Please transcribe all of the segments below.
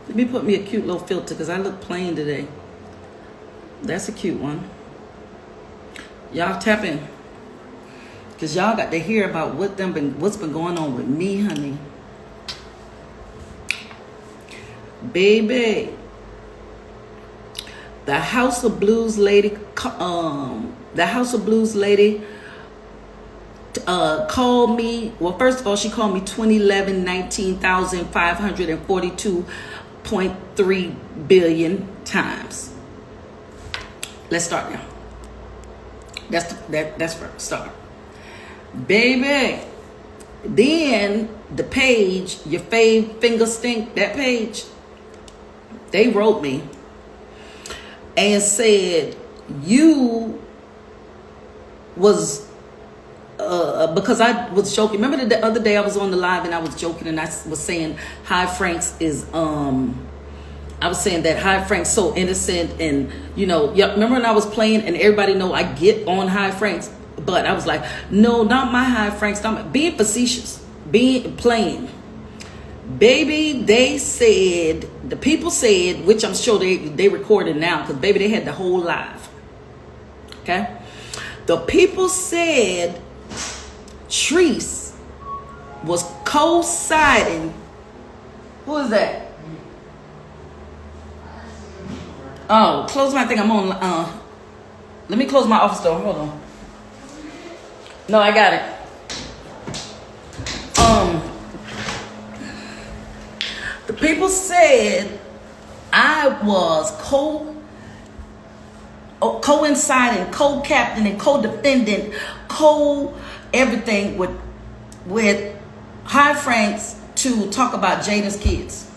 Let me put me a cute little filter because I look plain today. That's a cute one. Y'all tap in. Because y'all got to hear about what's been going on with me, honey. Baby. The House of Blues lady, called me. Well, first of all, she called me 2011 19,542.3 billion times. Let's start now. That's first start, baby. Then the page, your fave finger stink, that page, they wrote me and said you was because I was joking. Remember the other day I was on the live and I was joking and I was saying Hi Franks is I was saying that Hi Frank's so innocent and yeah, remember when I was playing and everybody know I get on Hi Frank's, but I was like, no, not my Hi Frank's, not being facetious, being playing. Baby, they said, the people said, which I'm sure they recorded now because baby, they had the whole live. Okay, the people said Letrice was co-siding. Who is that? Oh, close my thing. I'm on. Let me close my office door. Hold on. No, I got it. The people said I was coinciding, co-captain, and co-defendant, co-everything with Hi Franks to talk about Jada's kids.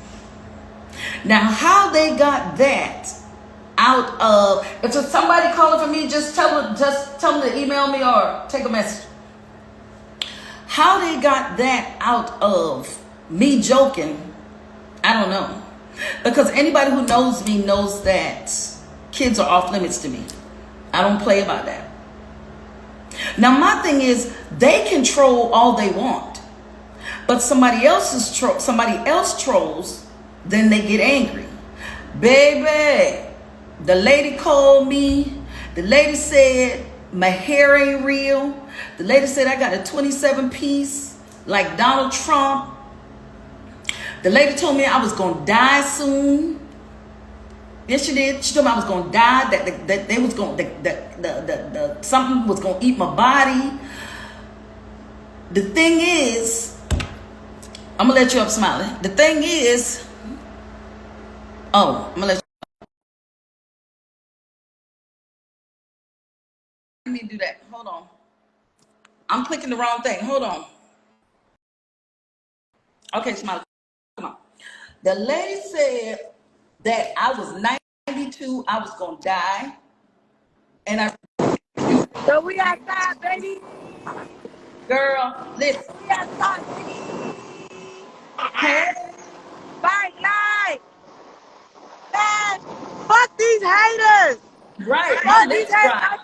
Now, how they got that out of, if there's somebody calling for me, just tell them to email me or take a message. How they got that out of me joking, I don't know. Because anybody who knows me knows that kids are off limits to me. I don't play about that. Now, my thing is, they can troll all they want, but somebody else trolls, then they get angry. Baby, the lady called me. The lady said my hair ain't real. The lady said I got a 27 piece like Donald Trump. The lady told me I was gonna die soon. Yes, she did. She told me I was gonna die. That they was gonna the something was gonna eat my body. The thing is, I'm gonna let you up, Smiley. The thing is, I'm gonna let me do that. Hold on. I'm clicking the wrong thing. Hold on. Okay, Smiley, come on. The lady said that I was 92. I was gonna die, and I. So we outside, baby. Girl, listen. We outside, baby. Hey. Bye, night. Man, fuck these haters. Right. My Fuck these lips haters. dry.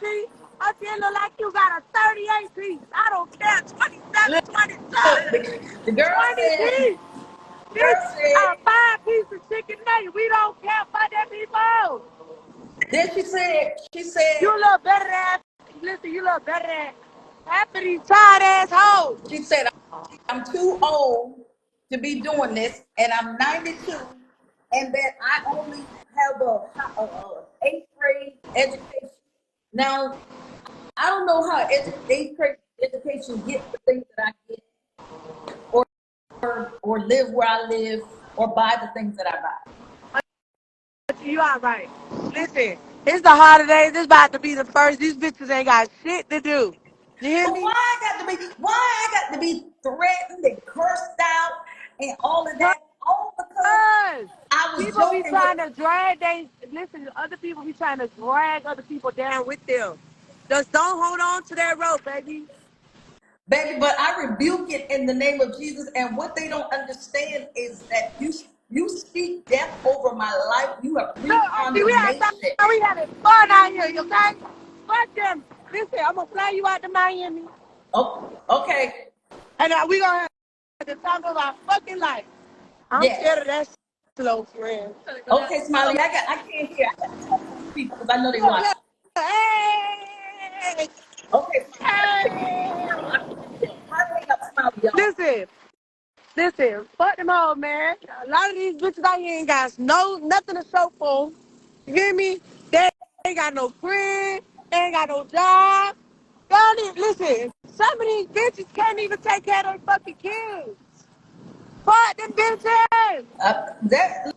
I feel like you got a 38 piece. I don't care. 27, Look, 27. the girl 20 said. piece. Girl Bitch, said. a 5 piece of chicken nugget. We don't care for them people. Then she said. You look better than, listen, you look better than half of these tired ass hoes. She said, I'm too old to be doing this, and I'm 92, and that I only have a 8th grade education. Now, I don't know how 8th grade education gets the things that I get, or live where I live, or buy the things that I buy. You all right. Listen, it's the holidays. It's about to be the first. These bitches ain't got shit to do. You hear But me? why I got to be threatened and cursed out and all of that? All because Cause I was people be joking with. trying to listen, other people be trying to drag other people down with them. Just don't hold on to that rope, baby. Baby, but I rebuke it in the name of Jesus. And what they don't understand is that you speak death over my life. You have Look, Auntie, we pre-condemnation. having fun out here, you okay? Fuck them. Listen, I'm gonna fly you out to Miami. Oh, okay. And we gonna have the time of our fucking life. I'm Yes. scared of that shit. slow friend. Okay, Smiley, I can't hear. I gotta talk to these people because I know they Look, watch. look. Hey! Okay, Smiley, I can hear you. Hey! I can hear you. Hurry up, Smiley, y'all. Listen, fuck them all, man. A lot of these bitches out here ain't got nothing to show for 'em. You hear me? They ain't got no friend, they ain't got no job. Y'all need, listen, some of these bitches can't even take care of their fucking kids. Fuck them bitches.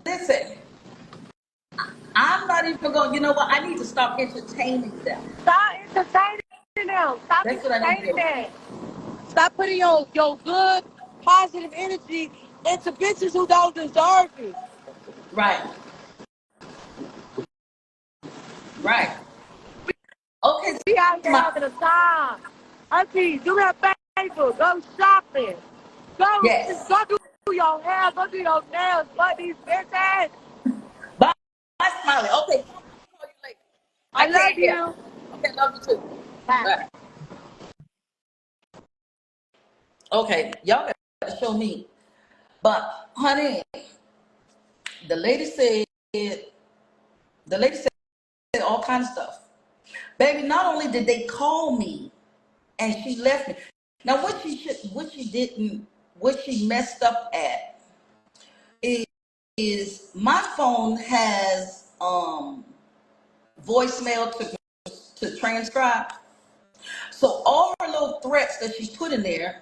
Listen, I'm not even going. You know what? I need to stop entertaining them. Stop entertaining them. Stop That's what I need to entertaining do. them. Stop putting your good, positive energy into bitches who don't deserve it. Right, right. Okay, Be out here Smiley. having a time. Auntie, do me a favor. Go shopping. Yes. Go do your hair. Go do your nails. Fuck these bitches. Bye, bye, Smiley. Okay, I'll call you later. I I love can't hear. you. Okay, love you too. Bye. Bye. Okay, y'all gotta show me. But honey, the lady said the lady said all kinds of stuff. Baby, not only did they call me and she left me. Now what she didn't, what she messed up at is, my phone has voicemail to transcribe. So all her little threats that she's put in there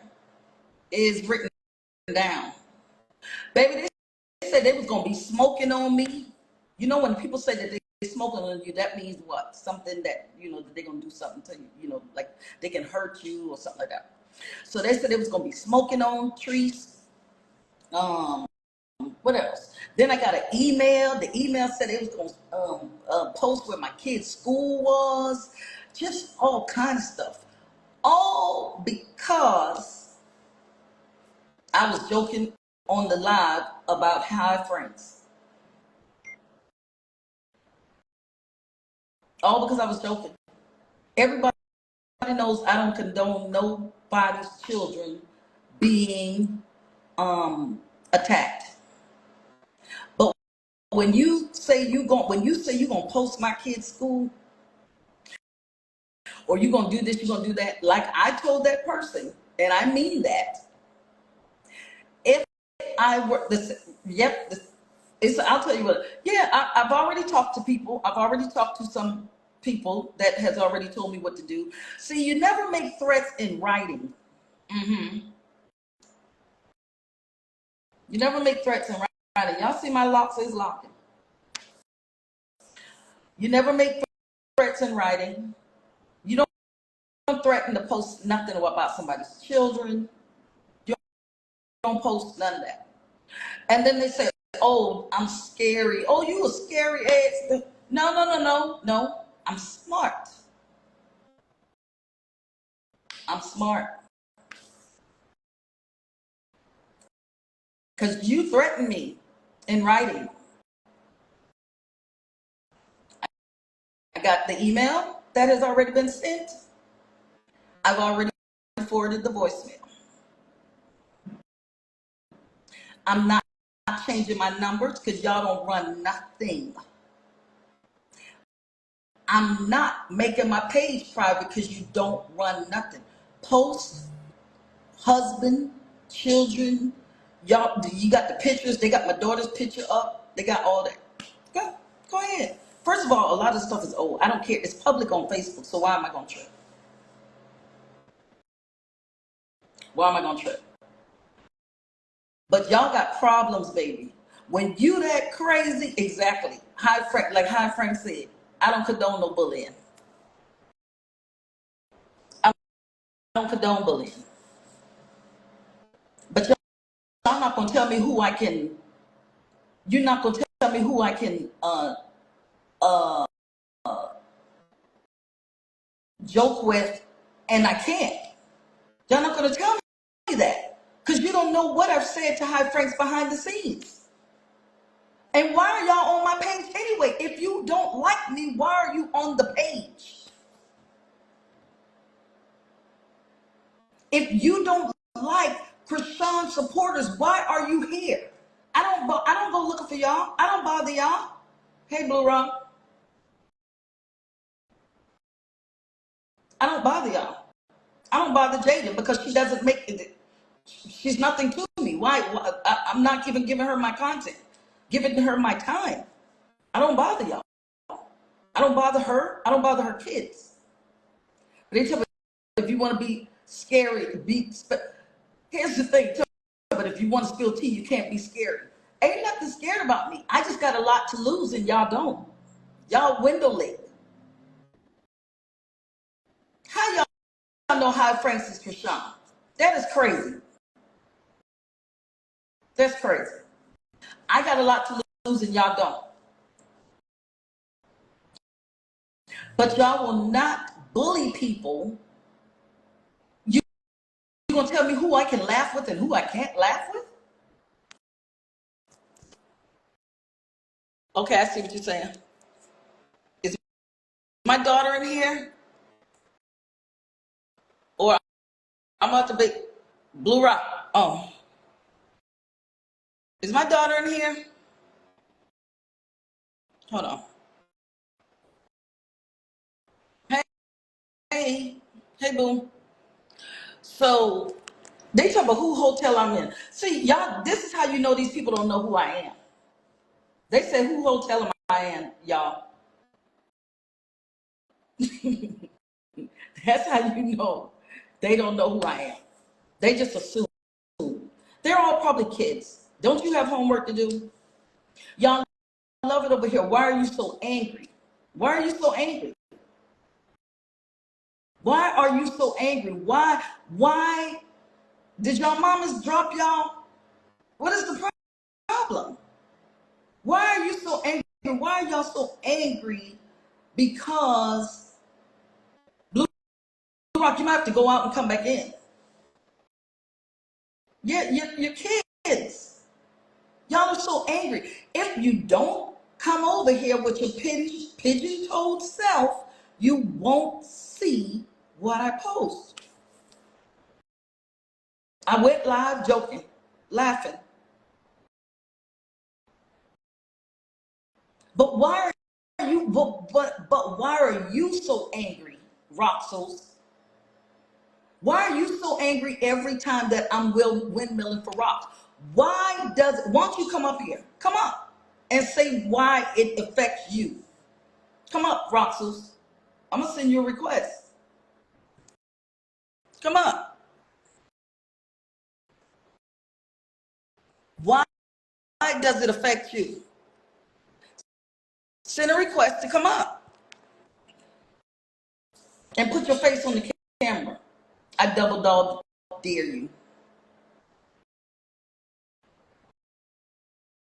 is written down. Baby, they said they was gonna be smoking on me. You know when people say that they smoking on you, that means what? Something that, that they're gonna do something to you, like they can hurt you or something like that. So they said they was gonna be smoking on Treese. Um, what else? Then I got an email. The email said they was gonna post where my kid's school was. Just all kinds of stuff. All because I was joking on the live about high franks. All because I was joking. Everybody knows I don't condone nobody's children being attacked. But when you say you gonna post my kid's school, or you gonna do this, you gonna do that, like I told that person, and I mean that. If I were this, yep, this, I'll tell you what. Yeah, I've already talked to people. I've already talked to some people that has already told me what to do. See, you never make threats in writing. You never make threats in writing. Y'all see my locks is locking. You never make threats in writing. You don't threaten to post nothing about somebody's children. You don't post none of that. And then they say, "Oh, I'm scary. Oh, you a scary ass." No, no, no, no, no. I'm smart. I'm smart. Because you threatened me in writing. I got the email that has already been sent. I've already forwarded the voicemail. I'm not changing my numbers because y'all don't run nothing. I'm not making my page private because you don't run nothing. Post, husband, children, y'all, you got the pictures. They got my daughter's picture up. They got all that. Go ahead. First of all, a lot of stuff is old. I don't care. It's public on Facebook, so why am I going to trip? Why am I going to trip? But y'all got problems, baby. When you that crazy, exactly. Like High Frank said, I don't condone no bullying. I don't condone bullying. But y'all not gonna tell me who I can. You're not gonna tell me who I can uh, joke with, and I can't. Y'all not gonna tell me that because you don't know what I've said to High Franks behind the scenes. And why are y'all on my page anyway? If you don't like me, why are you on the page? If you don't like Krishan supporters, why are you here? I don't go looking nothing for y'all. I don't bother y'all. Hey, Blue Rock, I don't bother y'all. I don't bother Jaden because she doesn't make it. She's nothing to me. Why? I'm not even giving her my content, giving her my time. I don't bother y'all. I don't bother her. I don't bother her kids. But they tell me if you want to be scary, here's the thing. But if you want to spill tea, you can't be scary. Ain't nothing scared about me. I just got a lot to lose and y'all don't. Y'all window leg. How y'all know how Francis Krishan? That is crazy. That's crazy. I got a lot to lose and y'all don't. But y'all will not bully people. You gonna tell me who I can laugh with and who I can't laugh with? Okay, I see what you're saying. Is my daughter in here? Or I'm about to be Blue Rock. Oh. Is my daughter in here? Hold on. Hey, hey, hey, boom. So they talk about who hotel I'm in. See, y'all, this is how you know these people don't know who I am. They say who hotel am I in, y'all. That's how you know they don't know who I am. They just assume. They're all probably kids. Don't you have homework to do? Y'all love it over here. Why are you so angry? Why are you so angry? Why are you so angry? Why did y'all mamas drop y'all? What is the problem? Why are you so angry? Why are y'all so angry? Because Blue Rock, you might have to go out and come back in. Your kids. Y'all are so angry. If you don't come over here with your pigeon-toed self, you won't see what I post. I went live joking, laughing. But why are you but why are you so angry, Roxels? Why are you so angry every time that I'm windmilling for rocks? Why don't you come up here? Come up and say why it affects you. Come up, Roxels. I'm gonna send you a request. Come up. Why does it affect you? Send a request to come up and put your face on the camera. I double dog dare you.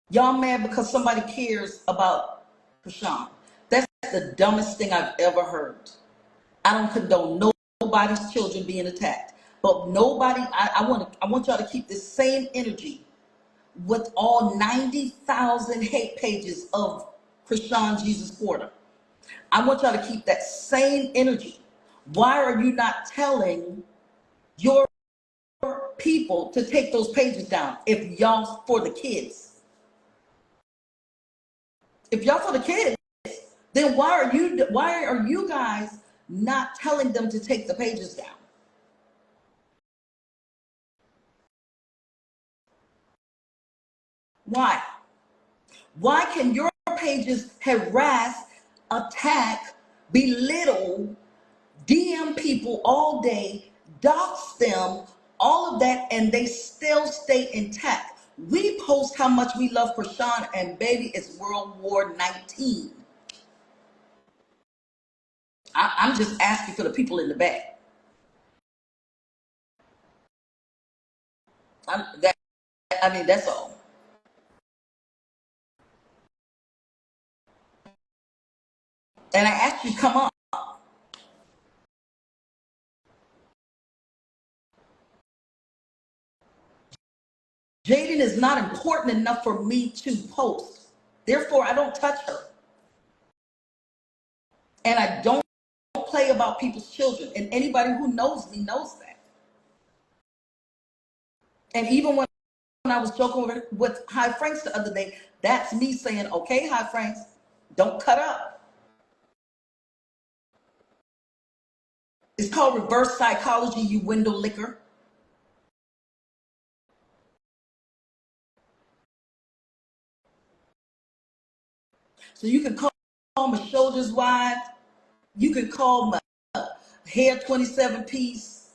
Y'all mad because somebody cares about Krishan. That's the dumbest thing I've ever heard. I don't condone nobody's children being attacked. But nobody, I want y'all to keep this same energy with all 90,000 hate pages of Krishan Jesus Porter. I want y'all to keep that same energy. Why are you not telling your people to take those pages down if y'all for the kids? If y'all for the kids, then why are you guys not telling them to take the pages down? Why? Why can your pages harass, attack, belittle, DM people all day, dox them, all of that, and they still stay intact? We post how much we love Krishan, and baby, it's World War 19. I'm just asking for the people in the back. That's all. And I asked you, come on. Jaden is not important enough for me to post. Therefore, I don't touch her. And I don't play about people's children. And anybody who knows me knows that. And even when I was joking with High Franks the other day, that's me saying, okay, High Franks, don't cut up. It's called reverse psychology, you window licker. So you can call my shoulders wide. You can call my hair 27 piece.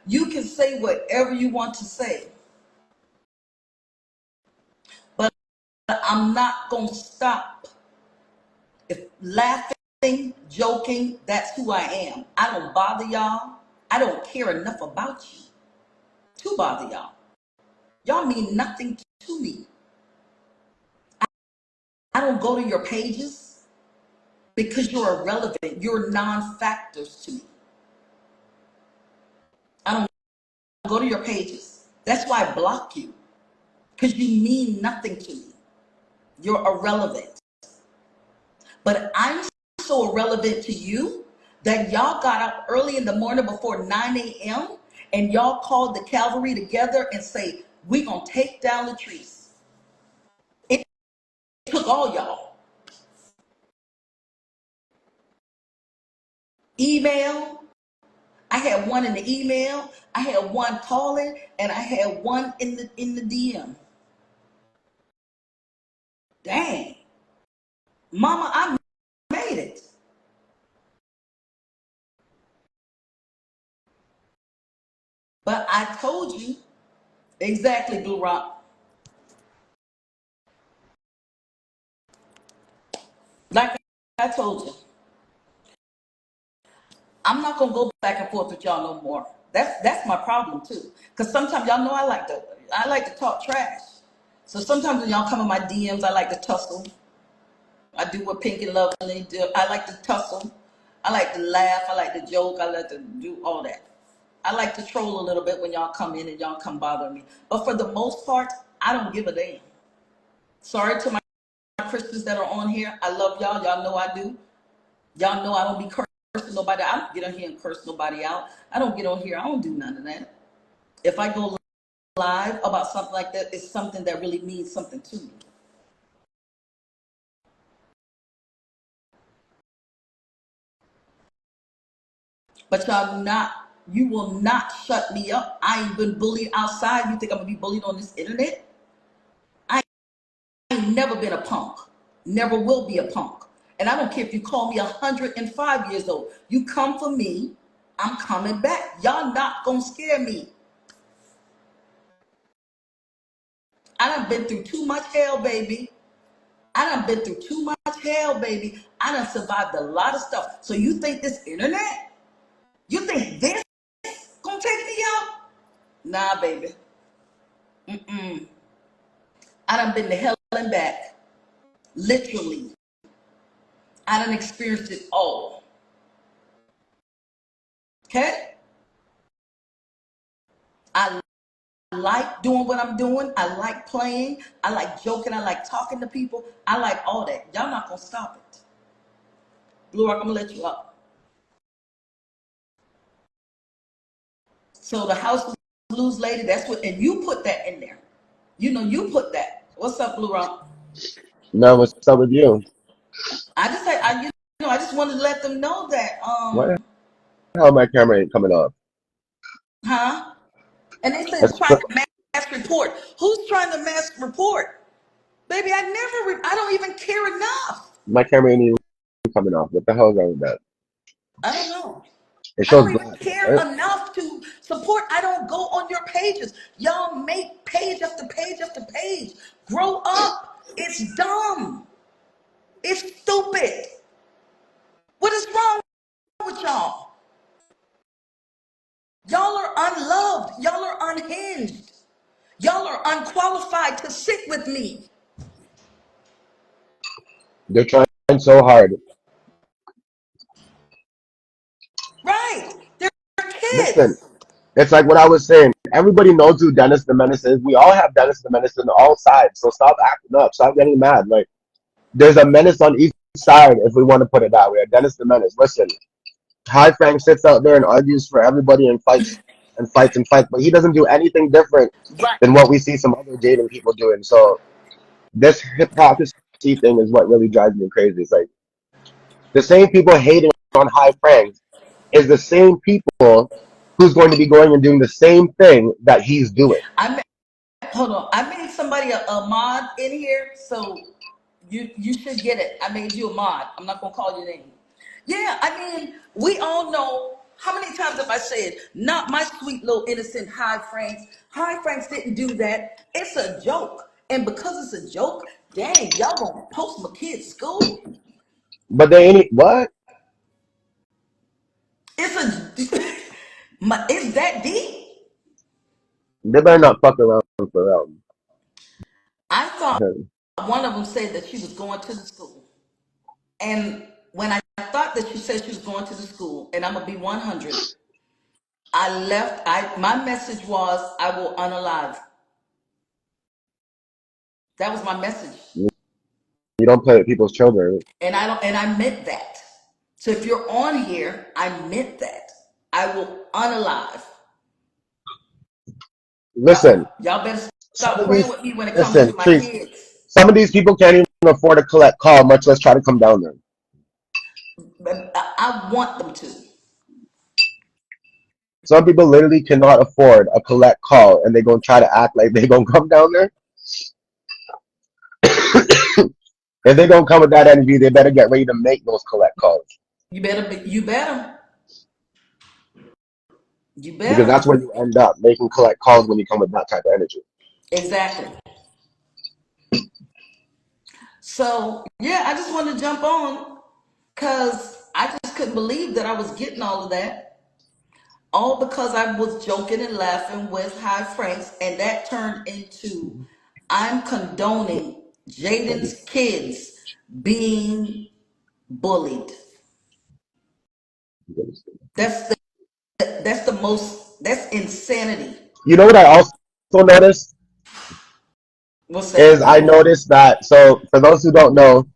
You can say whatever you want to say. But I'm not going to stop. If laughing, joking, that's who I am. I don't bother y'all. I don't care enough about you to bother y'all. Y'all mean nothing to me. I don't go to your pages because you're irrelevant. You're non-factors to me. I don't go to your pages. That's why I block you, because you mean nothing to me. You're irrelevant. But I'm so irrelevant to you that y'all got up early in the morning before 9 a.m. and y'all called the cavalry together and say, we're going to take down Letrice. It took all y'all. Email. I had one in the email. I had one calling, and I had one in the DM. Dang. Mama, I made it. But I told you exactly, Blue Rock. Like I told you, I'm not gonna go back and forth with y'all no more. That's my problem too. Cause sometimes y'all know I like to talk trash. So sometimes when y'all come in my DMs, I like to tussle. I do what Pink and Lovely do. I like to tussle. I like to laugh. I like to joke. I like to do all that. I like to troll a little bit when y'all come in and y'all come bother me. But for the most part, I don't give a damn. Sorry to my Christians that are on here. I love y'all. Y'all know I do. Y'all know I don't be cursing nobody. I don't get on here and curse nobody out. I don't get on here. I don't do none of that. If I go live about something like that, it's something that really means something to me. But you will not shut me up. I ain't been bullied outside. You think I'm gonna be bullied on this internet? I ain't never been a punk. Never will be a punk. And I don't care if you call me 105 years old. You come for me, I'm coming back. Y'all not gonna scare me. I done been through too much hell, baby. I done been through too much hell, baby. I done survived a lot of stuff. So you think this internet? You think this gonna take me out? Nah, baby. Mm-mm. I done been to hell and back. Literally. I done experienced it all. Okay? I like doing what I'm doing. I like playing. I like joking. I like talking to people. I like all that. Y'all not gonna stop it. Blue Rock, I'm gonna let you up. So the House Blues lady, that's what, and you put that in there. You know, you put that. What's up, Blue Rock? No, what's up with you? I just said, I just wanted to let them know that, Why the hell my camera ain't coming off? huh? And they said That's it's trying to mass report. Who's trying to mass report? Baby, I don't even care enough. my camera ain't even coming off. What the hell is wrong with that? I don't know. It I shows don't even black, care right? enough to support. I don't go on your pages. Y'all make page after page after page. Grow up. It's dumb. It's stupid. What is wrong with y'all? Y'all are unloved. Y'all are unhinged. Y'all are unqualified to sit with me. They're trying so hard. Right. They're Listen, kids. it's like what I was saying. Everybody knows who Dennis the Menace is. We all have Dennis the Menace on all sides. So stop acting up. Stop getting mad. Like there's a menace on each side, if we want to put it that way. Dennis the Menace. Listen, High Frank sits out there and argues for everybody and fights and fights, but he doesn't do anything different Right. than what we see some other Jaden people doing. So this hypocrisy thing is what really drives me crazy. It's like the same people hating on High Frank is the same people who's going to be going and doing the same thing that he's doing. I hold on. I made somebody a mod in here, so you should get it. I made you a mod. I'm not gonna call your name. Yeah, I mean, we all know how many times have I said, not my sweet little innocent High Franks. High Franks didn't do that. It's a joke. And because it's a joke, dang, y'all gonna post my kid's school? But they ain't what? It's a it's that deep. They better not fuck around for real. I thought one of them said that she was going to the school. And when I thought that she said she was going to the school, and I'm gonna be 100, I left. My message was, I will unalive. That was my message, You don't play with people's children. and I don't, and I meant that. So if you're on here, I meant that. I will unalive. Listen, Y'all better some stop of playing these with me when it comes to listen, my Trees, kids. some of these people can't even afford a collect call, much less try to come down there. I want them to. Some people literally cannot afford a collect call and they gonna try to act like they gonna come down there. If they gonna come with that energy, they better get ready to make those collect calls. You better be. You better. You Because better. that's where you end up making collect calls when you come with that type of energy. Exactly. So yeah, I just wanted to jump on because I just couldn't believe that I was getting all of that. All because I was joking and laughing with High Franks, and that turned into I'm condoning Jaden's kids being bullied. That's the that's insanity. You know what I also noticed What's is that? I noticed that, so for those who don't know,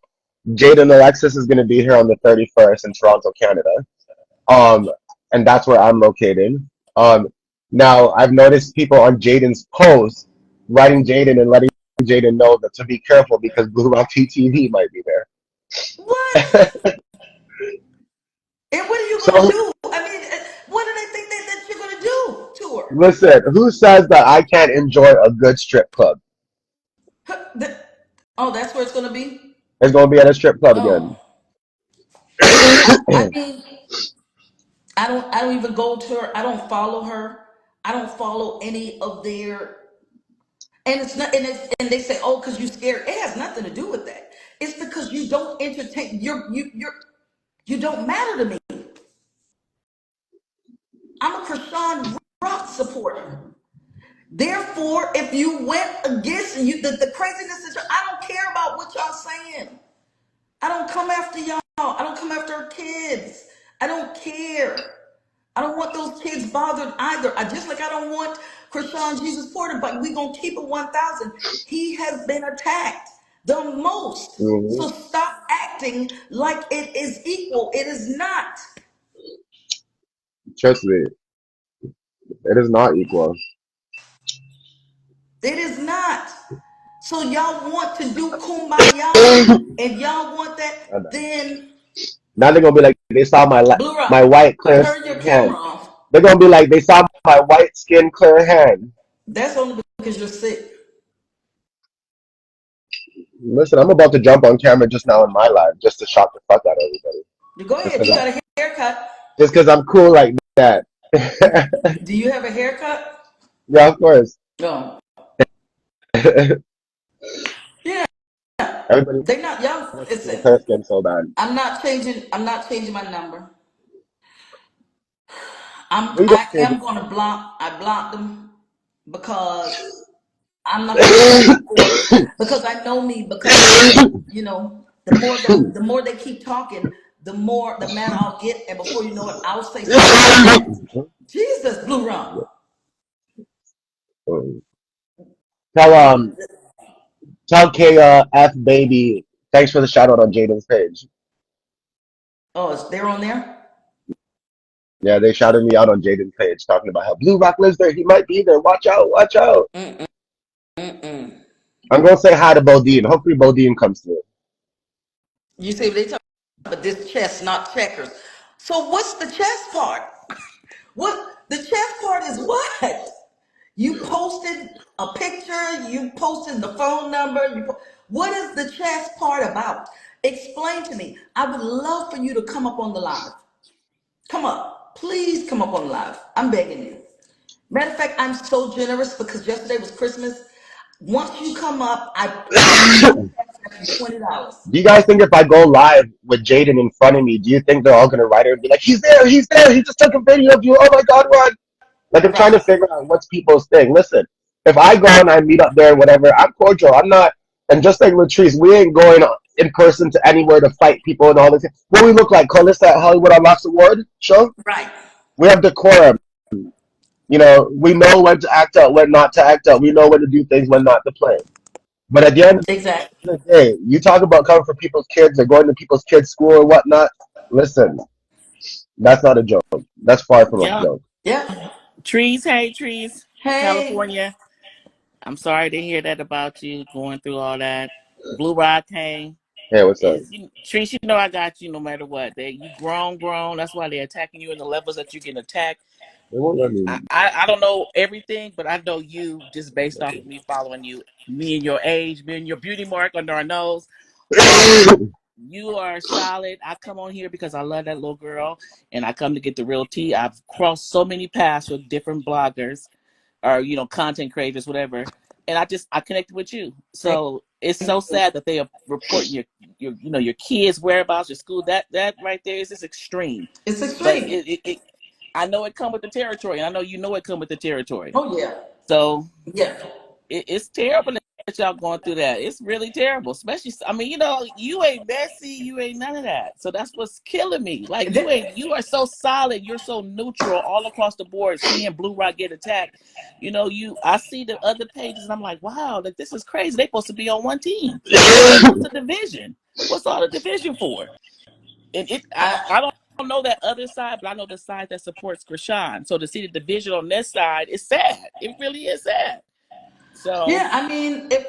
Jaden Alexis is going to be here on the 31st in Toronto, Canada. Um, and that's where I'm located. Um, Now I've noticed people on Jaden's post writing Jaden and letting Jaden know that to be careful because Blue Rock TTV might be What? there. And what are you gonna So do? I mean, what do they think that you're gonna do to her? listen, who says that I can't enjoy a good strip club? Oh, that's where it's gonna be. It's going to be at a strip club Oh, again. I mean, I don't even go to her. I don't follow her. I don't follow any of their. And it's not. And they say, oh, because you're scared. It has nothing to do with that. It's because you don't entertain. You don't matter to me. I'm a Krishan Rock supporter. Therefore, if you went against you, the craziness is, I don't care about what y'all saying. I don't come after y'all. I don't come after our kids. I don't care. I don't want those kids bothered either. I just like I don't want Krishan Jesus Porter, but we gonna keep it 1,000. He has been attacked the most. Hmm. So stop acting like it is equal. It is not. Trust me, it is not equal. It is not. So y'all want to do kumbaya and y'all want that, then Now they're gonna be like they saw Blue my Rock, white clear turn your skin camera hand. off. They're gonna be like they saw my white skin clear hand. That's only because you're sick. Listen, I'm about to jump on camera just now in my life just to shock the fuck out of everybody. You go Just ahead. because You got a haircut. I'm cool like that. Do you have a haircut? Yeah, of course. No. Yeah. Everybody They not young. wants to see my Listen, clear skin so bad. I'm not changing. I'm not changing my number. We gonna I change am gonna block. I blocked them because I'm not gonna stand for it. Because I know me. Because you know, the more they keep talking, the more the madder I'll get, and before you know it, I'll say something like that. Jesus, Blue Rum. it. Tell tell KF baby thanks for the shout out on Jaden's page. Oh, they're on there. Yeah, they shouted me out on Jaden's page talking about how Blue Rock lives there. He might be there. Watch out, watch out. Mm-mm, mm-mm. I'm gonna say hi to Bodine. Hopefully Bodine comes through. You see what they talk about this chess, not checkers. So what's the chess part? What the chess part is what? You posted a picture, you posted the phone number. What is the chess part about? Explain to me. I would love for you to come up on the live. Come up. Please come up on the live. I'm begging you. Matter of fact, I'm so generous because yesterday was Christmas. Once you come up, I you $20. Do you guys think if I go live with Jaden in front of me, do you think they're all gonna write her and be like, he's there, he's there, he just took a video of you, oh my god, run. Like I'm trying to Right. figure out what's people's thing. Listen, if I go and I meet up there and whatever, I'm cordial. I'm not and just like Letrice, we ain't going in person to anywhere to fight people and all this. What we look like, Carlissa at Hollywood on Last Award show? Right. We have decorum. You know, we know when to act out, when not to act out. We know when to do things, when not to play. But at the end Exactly. of the day, you talk about coming for people's kids or going to people's kids' school or whatnot. Listen, that's not a joke. That's far from a Yeah. joke. Yeah. Trees, hey, trees, Hey. California. I'm sorry to hear that about you going through all that. Blue Rock, hey, Hey, what's up? is trees. You know I got you no matter what. You grown. That's why they're attacking you in the levels that you can attack. They won't let I, me. I I don't know everything, but I know you just based off of me following you, me and your age, me and your beauty mark under our nose. You are solid. I come on here because I love that little girl, and I come to get the real tea. I've crossed so many paths with different bloggers or content creators, whatever, and I connected with you. Thank So it's so you. sad that they are reporting your kids' whereabouts, your school. That right there is just extreme. It's But extreme. it I know it come with the territory, and I know you know it come with the territory. Oh yeah. So Yeah. it's terrible that y'all going through that. It's really terrible. Especially, I mean, you ain't messy, you ain't none of that. So that's what's killing me. Like you are so solid, you're so neutral all across the board. Seeing Blue Rock get attacked, I see the other pages, and I'm like, wow, like this is crazy. They supposed to be on one team. What's the division? What's all the division for? And I don't know that other side, but I know the side that supports Krishan. So to see the division on this side is sad. It really is sad. So Yeah, I mean, if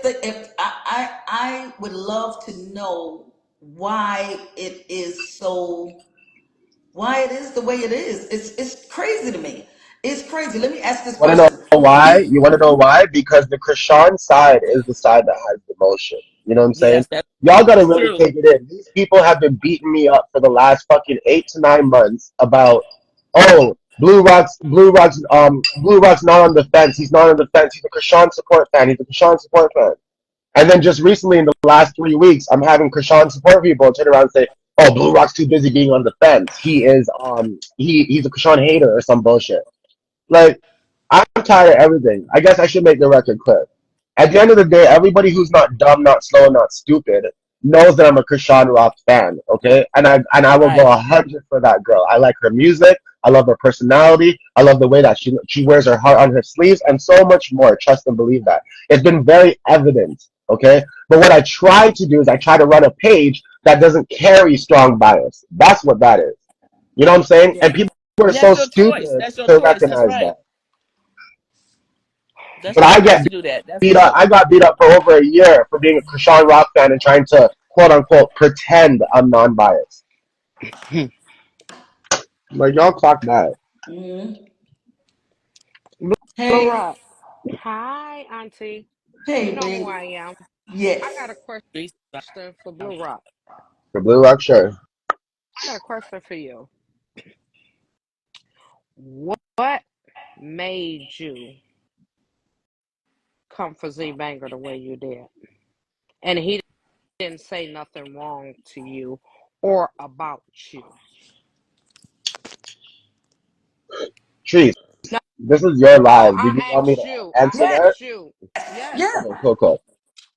I would love to know why it is so why it is the way it is. It's crazy to me. It's crazy. Let me ask this Want to know question. why? You want to know why? Because the Krishan side is the side that has the motion. You know what I'm saying? yes, that's Y'all gotta really true. take it in. These people have been beating me up for the last fucking 8 to 9 months about, oh, Blue Rock's not on the fence. He's not on the fence. He's a Krishan support fan. He's a Krishan support fan. And then just recently, in the last 3 weeks, I'm having Krishan support people turn around and say, "Oh, Blue Rock's too busy being on the fence. He's a Krishan hater or some bullshit." Like, I'm tired of everything. I guess I should make the record clear. At the end of the day, everybody who's not dumb, not slow, not stupid knows that I'm a Krishan Rock fan. Okay, and I will go Right. 100 for that girl. I like her music. I love her personality. I love the way that she wears her heart on her sleeves, and so much more. Trust and believe that. It's been very evident. Okay, but what I try to do is I try to run a page that doesn't carry strong bias. That's what that is. You know what I'm saying? Yeah. And people are And so that's your choice. stupid That's your to choice. That's recognize right. that. That's But your I choice get to do that. That's beat up. real. I got beat up for over a year for being a Krishan Rock fan and trying to quote unquote pretend I'm non-biased. Like y'all clock that. Mhm. Blue Hey, Rock. Hi, Auntie. You hey, know who big. I am. I got a Yes. question for Blue Rock. For Blue Rock, sure. I got a question for you. What made you come for Z Banger the way you did? And he didn't say nothing wrong to you or about you. Trees. No, This is your live. Did you I want me to asked you. answer I Yes. that? asked you. Yes. Yeah. Okay, cool, cool.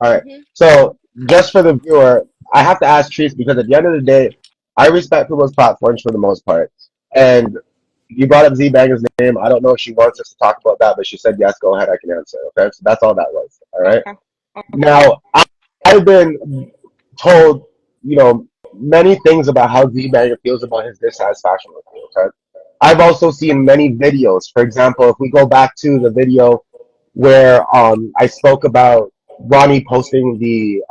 All right. Mhm. So just for the viewer, I have to ask Trees because at the end of the day, I respect people's platforms for the most part. And you brought up Z Banger's name. I don't know if she wants us to talk about that, but she said yes. Go ahead, I can answer. Okay, so that's all that was. All right. Okay. Okay. Now I've been told, many things about how Z Banger feels about his dissatisfaction with me. Okay. I've also seen many videos. For example, if we go back to the video where I spoke about Ronnie posting the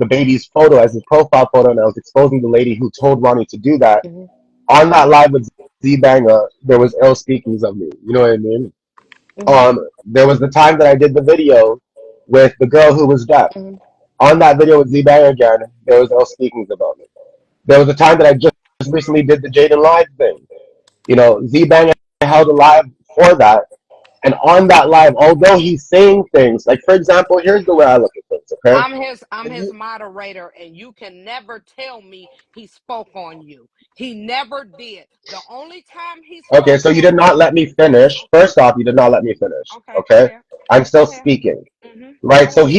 baby's photo as his profile photo, and I was exposing the lady who told Ronnie to do that. Mhm. On that live with Z Banger, there was ill speakings of me. You know what I mean? Mhm. There was the time that I did the video with the girl who was deaf. Mhm. On that video with Z Banger again, there was ill speakings about me. There was a time that I just recently did the Jaden Live thing. You know, Z Banger held a live for that. And on that live, although he's saying things, like for example, here's the way I look at things, okay? I'm If his you moderator, and you can never tell me he spoke on you. He never did. The only time he okay, spoke so you did on not you, let me finish. okay, First off, you did not let me finish. okay, go Okay? ahead, I'm go still ahead. speaking. Mhm. Right? Go So ahead.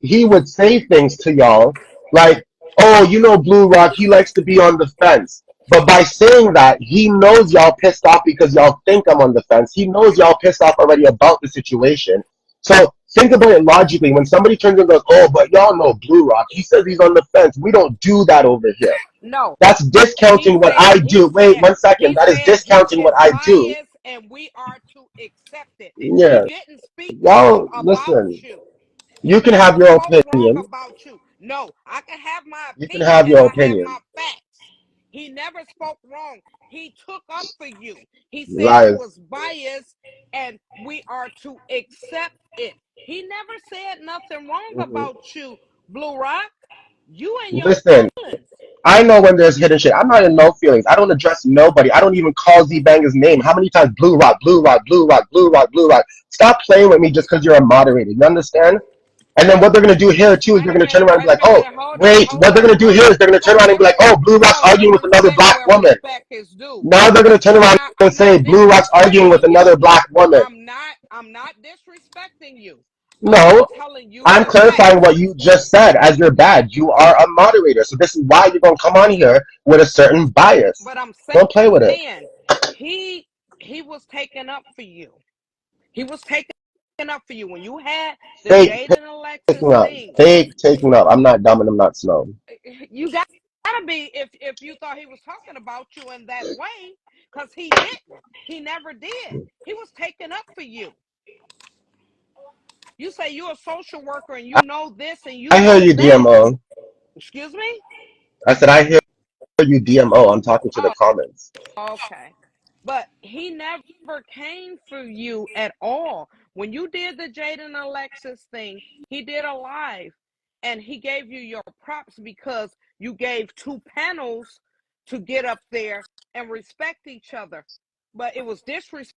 he would say things to y'all like, "Oh, you know, Blue Rock, he likes to be on the fence." But by saying that, he knows y'all pissed off because y'all think I'm on the fence. He knows y'all pissed off already about the situation. So think about it logically. When somebody turns and goes, "Oh, but y'all know Blue Rock, he says he's on the fence." We don't do that over here. No, That's discounting what I do. Wait one second. he That is said he discounting what is I do. biased, and we are to accept it. He Yeah. didn't speak wrong Y'all, about listen. you. He You can have never your spoke wrong opinion. about you. No, I can have my You can opinion, have and your I have opinion. my facts. He never spoke wrong. He took up for you. He said you Lies. was biased, and we are to accept it. He never said nothing wrong Mhm. about you, Blue Rock. You and your Listen, feelings. I know when there's hidden shit. I'm not in no feelings. I don't address nobody. I don't even call Z Banger's name. How many times Blue Rock, Blue Rock, Blue Rock, Blue Rock, Blue Rock? Stop playing with me just because you're a moderator. You understand? And then what they're gonna do here too is they're gonna turn around and be Wait a like, "Oh, minute. Hold on, wait." hold What they're on, gonna do hold here on. is they're gonna turn around and be like, "Oh, Blue Rock's No, arguing let with me another say black where woman." respect is due. Now they're gonna turn around and I'm say not Blue Rock's arguing with disrespecting another you. black woman. I'm not disrespecting you. I'm No, telling you I'm the clarifying what facts. you just said as your badge. You are a moderator. So this is why you're going to come on here with a certain bias. But I'm Don't play with it. saying he he was taken up for you. He was taken up for you when you had the Fake Jaden Alexis taking up. thing. Fake taking up. I'm not dumb and I'm not slow. You gotta be if you thought he was talking about you in that way, because he didn't. He never did. He was taken up for you. You say you're a social worker and you know this and you I hear know you, that. DMO. Excuse me? I said, I hear you, DMO. I'm talking to the Oh, comments. okay. But he never came for you at all. When you did the Jaden Alexis thing, he did a live and he gave you your props because you gave two panels to get up there and respect each other. But it was disrespect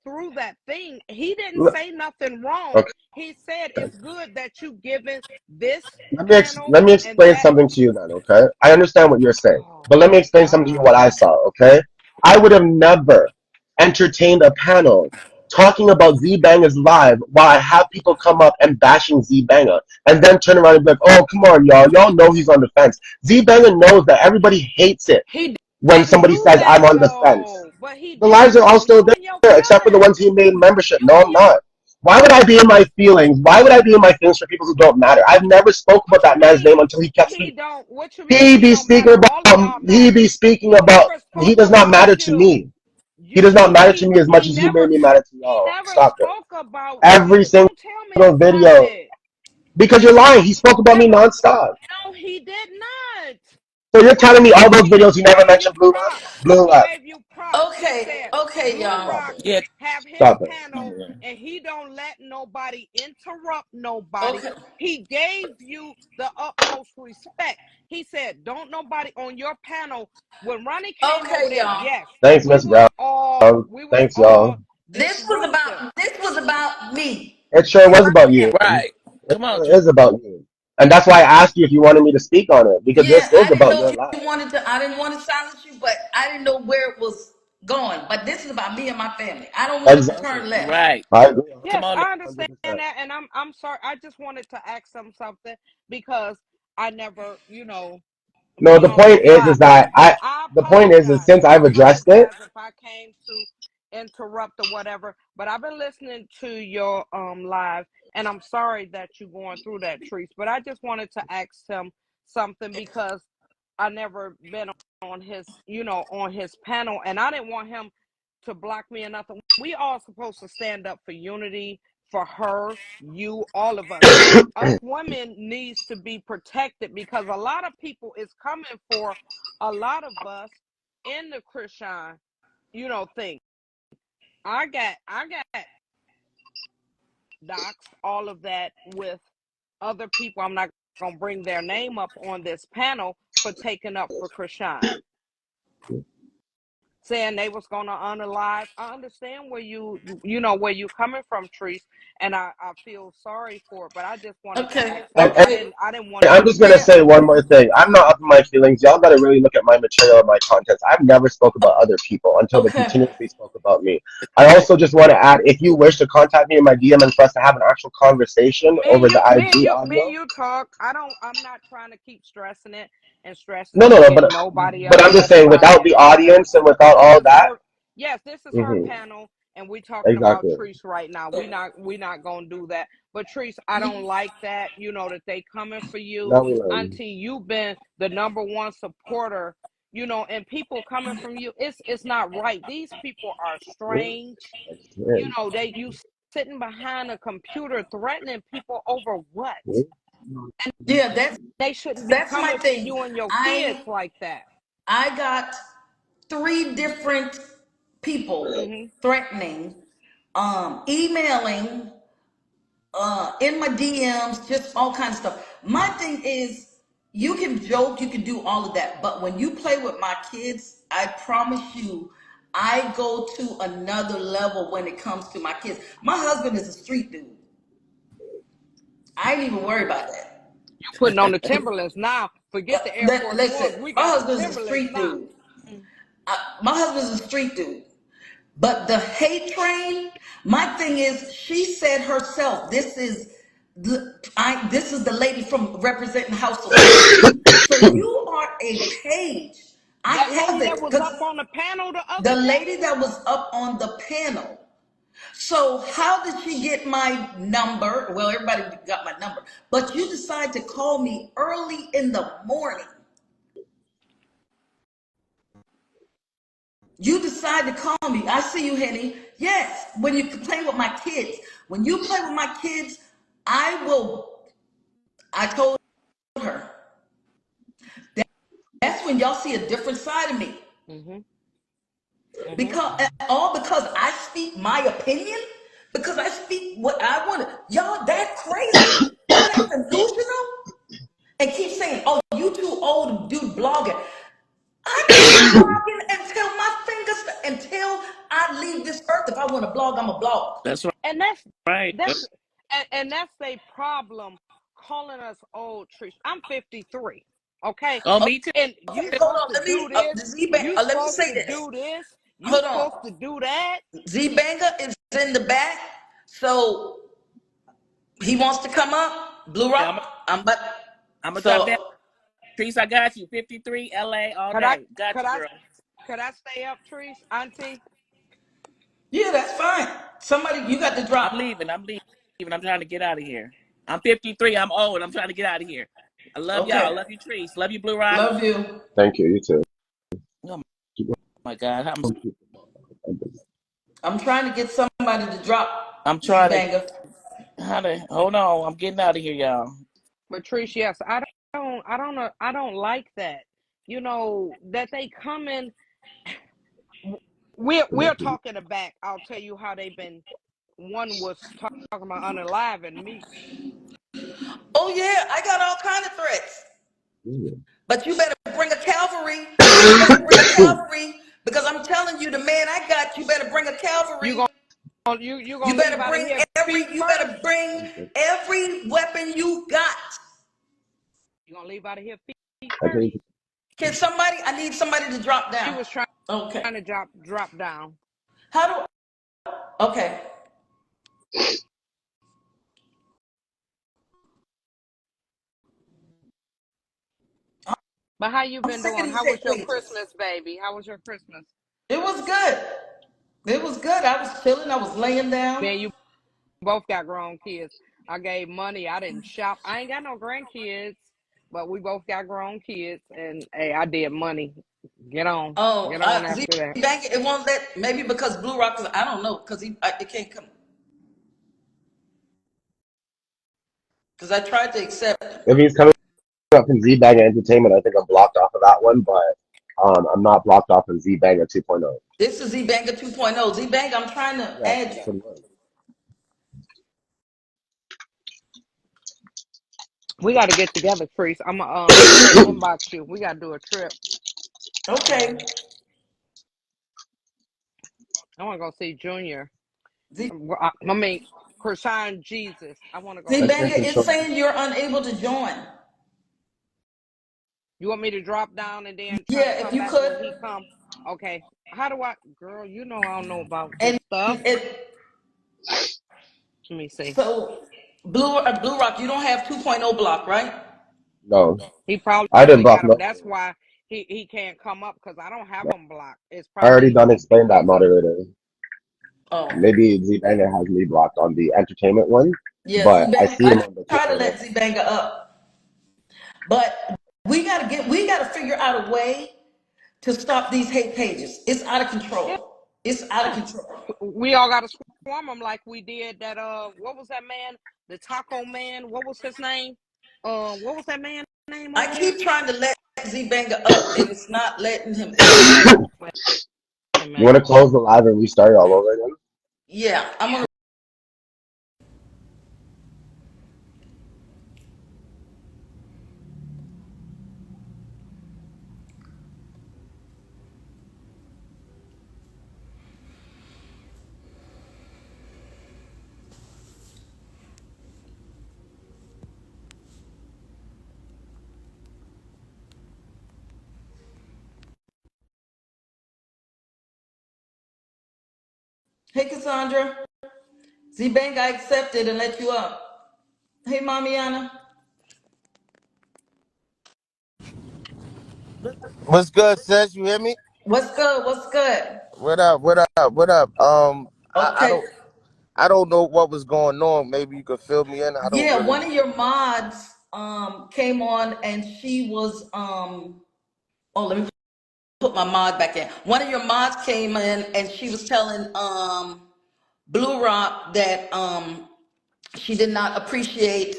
through that thing. He didn't say nothing wrong. Okay. He said it's good that you given this Let me panel let me and explain that. something to you then, okay? I understand what you're saying, Oh but let me my explain something to you what I God. saw, okay? I would have never entertained a panel talking about Z Banger's live while I have people come up and bashing Z Banger and then turn around and be like, "Oh, come on, y'all. Y'all know he's on the fence." Z Banger knows that everybody hates it He when didn't somebody do says that I'm on the fence. though. But he The lives are didn't. all still You there, and your except for the ones feelings. he made membership. You No, and I'm your not. Why would I be in my feelings? Why would I be in my feelings for people who don't matter? I've never spoke about what you that man's mean name until he kept he speaking. don't what you mean He he be don't speaking matter? All of about. y'all He be matter. speaking He about. never He spoke does not about matter to you. me. He does not matter to me as much He as you never made me matter to he y'all. never Stop it. spoke about Every you. single Don't tell me about video. it. Because you're lying. He spoke about me Never. nonstop. No, he did not. So you're telling me all those videos He he never gave you mentioned Blue Rock? props. Blue He Rock. gave you props. He Okay, said okay, Blue y'all. Stop Rock it. Yeah. have his Stop it. panel and he don't let nobody interrupt nobody. Okay, He gave you the utmost respect. He said, "Don't nobody on your panel." When Ronnie came over okay, there, y'all. yes, Thanks, Miss Brown. we was Thanks, all y'all. disruptive. This was about me. It sure was about Yeah, you. Right. It Come on, sure Drew. is about you. And that's why I asked you if you wanted me to speak on it, because yeah. this is I didn't about know your if life. you wanted to. I didn't want to silence you, but I didn't know where it was going. But this is about me and my family. I don't want it to Exactly. turn left. Right. I agree Come Yes, on. I understand 100%. that, and I'm sorry. I just wanted to ask them something because I never, No, the point is that I the point is apologize. since I I've addressed it, apologize if I came to interrupt or whatever. But I've been listening to your live, and I'm sorry that you're going through that, Treese. But I just wanted to ask him something because I never been on his, on his panel, and I didn't want him to block me or nothing. We all supposed to stand up for unity, for her, you, all of us. Us women needs to be protected because a lot of people is coming for a lot of us in the Christian, thing. I got doxed, all of that with other people. I'm not gonna bring their name up on this panel for taking up for Krishan, saying they was gonna unalive. I understand where where you coming from, Treese, and I feel sorry for it. But I just wanted to Okay. ask that. I Okay. didn't I didn't want I'm to. just gonna Yeah. say one more thing. I'm not up in my feelings. Y'all gotta really look at my material and my contents. I've never spoke about other people until they Okay. continuously spoke about me. I also just want to add, if you wish to contact me in my DM and for us to have an actual conversation Me and over you, the me and IG you, me and audio. you talk. I'm not trying to keep stressing it and stressing No, it no, and no, getting nobody but I'm just upset saying, about without it. the audience and without This all is that. her. Yes, this is her Hmm. panel, and we talking about Exactly. Treese right now. We not gonna do that. But Treese, I don't like that. That they coming for you, Now we learn. Auntie. You've been the number one supporter. And people coming from you. It's not right. These people are strange. You sitting behind a computer threatening people over what? And Yeah, that's they shouldn't be that's my coming for thing. you and your kids I like that. I got three different people Hmm. threatening, emailing, in my DMs, just all kinds of stuff. My thing is, you can joke, you can do all of that, but when you play with my kids, I promise you, I go to another level when it comes to my kids. My husband is a street dude. I ain't even worry about that. Putting on the Timberlands now. Forget the Air Force Listen, Ones. We my got the husband's a Timberlands street now. dude. My husband's a street dude. But the hate train, my thing is, she said herself, this is the lady from representing House of Women. So you are a page. I That have lady it that was because up on the panel the the other lady day. that was up on the panel. So how did she get my number? Well, everybody got my number, but you decide to call me early in the morning. You decide to call me. I see you, Henny. Yes, when you play with my kids. When you play with my kids, I will. I told her that's when y'all see a different side of me. Hmm. Hmm. Because I speak my opinion, because I speak what I want to. Y'all that crazy? Y'all that delusional? And keep saying, "Oh, you too old to do blogging." I'm not blogging until I leave this earth. If I want to blog, I'm a blog. That's And that's right. that's and that's a problem calling us old trees. I'm 53. Okay. Oh, Okay, me too. And you okay, hold supposed on. to do this. You Let me supposed say to this. do this. You Hold on. supposed to do that. Z Banger is in the back, so he wants to come up. Blue Yeah, Rock. But I'm gonna drop down. so Trees, I got you. 53 LA all Could I day. Got could you, I girl. could I stay up, trees, Auntie? yeah, that's fine. Somebody, you got to I'm drop. leaving. I'm leaving. I'm trying to get out of here. I'm 53. I'm old. I'm trying to get out of here. I love y'all. Okay, Love you, Trees. Love you, Blue Rock. love you. Thank you. You too. Oh my God. I'm trying to get somebody to drop I'm Z trying to Banger. hold on. I'm getting out of here, y'all. Patrice, yes, I don't know. I don't like that. That they come in. We're talking back. I'll tell you how they've been. One was talking about unaliving me. Oh yeah, I got all kind of threats. But you better bring a cavalry. You better bring a cavalry because I'm telling you, the man I got, you better bring a You cavalry. gonna you gonna leave out of here feet You first. better bring every weapon you got. You gonna leave out of here feet I first. think I need somebody to drop She down. was trying Okay. to drop down. How do, okay. But how you I'm been sick of doing? these How was hate your pages. Christmas, baby? How was your Christmas? It was good. It was good. I was chilling. I was laying down. Man, you both got grown kids. I gave money. I didn't shop. I ain't got no grandkids, But we both got grown kids, and hey, I did money. Get on, Oh, get on Z after that. Bank, it won't let, maybe because Blue Rock, I don't know, because it can't come. Because I tried to accept him. If he's coming up in Z Bang Entertainment, I think I'm blocked off of that one, but I'm not blocked off of Z Banger 2.0. This is Z Banger 2.0. Z Bang, I'm trying to Yeah, add that's you. what it was. We got to get together, Chris. I'm gonna inbox you. We got to do a trip. Okay. I want to go see Junior. Z, I mean, Krishan Jesus. I want to go Z Let's see Banger get him. to is show. saying you're unable to join. You want me to drop down and then try to Yeah, if come you back could. when he come? Okay. How do I, girl? You know I don't know about this And stuff. it, Let me see. so Blue Rock, you don't have 2.0 block, right? No, He I didn't probably block got him. no. That's why he can't come up because I don't have him blocked. It's I already probably done explained that, because of. moderator. Oh. Maybe Z Banger has me blocked on the entertainment one, Yeah, Z but I Bang. see him I on the try to 2.0. let Z Banger up, but we gotta figure out a way to stop these hate pages. It's out of Yeah, control. It's out of control. we all got to swarm him like we did that. What was that man? The Taco Man. What was his name? What was that man name I over there? keep trying to let Z Banger up, and it's not letting him up. Wait a You want to minute. close the live and restart it all over again? Yeah, I'm gonna. Hey, Cassandra. Z Bang, I accepted and let you up. Hey, Mamiana. What's good, sis? You hear me? What's good? What's good? What up? What up? What up? Okay. I don't know what was going on. Maybe you could fill me in. I don't Yeah, really. one of your mods came on and she was oh, let me put my mod back in. One of your mods came in and she was telling Blue Rock that she did not appreciate.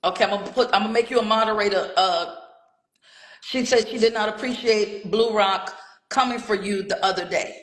Okay, I'm gonna make you a moderator. She said she did not appreciate Blue Rock coming for you the other day.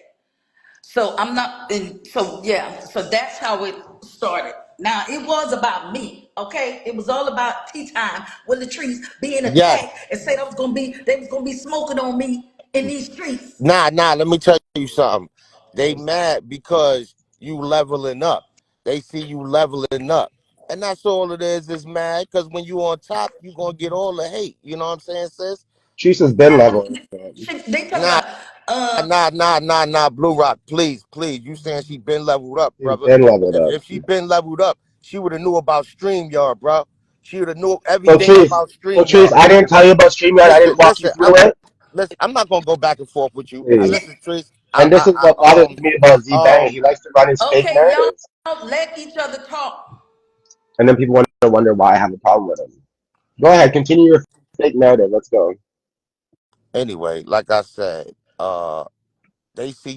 So I'm not in, so yeah, so that's how it started. Now it was about me, okay? It was all about tea time with Letrice being Yes. attacked and said they was gonna be smoking on me in these streets. Nah. Let me tell you something. They mad because you leveling up. They see you leveling up, and that's all it is. Is mad because when you on top, you gonna get all the hate. You know what I'm saying, sis? She's has been Yeah, leveling up. they talk Nah, about uh nah. Blue Rock, please. You saying she been leveled up, She's brother? been leveled up. If she been leveled up, she would have knew about StreamYard, bro. She would have knew So everything Trees, about so Trees, StreamYard. I didn't tell you about StreamYard. I didn't walk you Listen. through it. I'm not gonna go back and forth with you. Please. Listen, Trace. And this is what bothers me about Z Bang. Um, He likes to run his fake okay, y'all narratives, let each other talk. and then people wonder why I have a problem with him. Go ahead, continue your fake narrative. Let's go. anyway, like I said, they see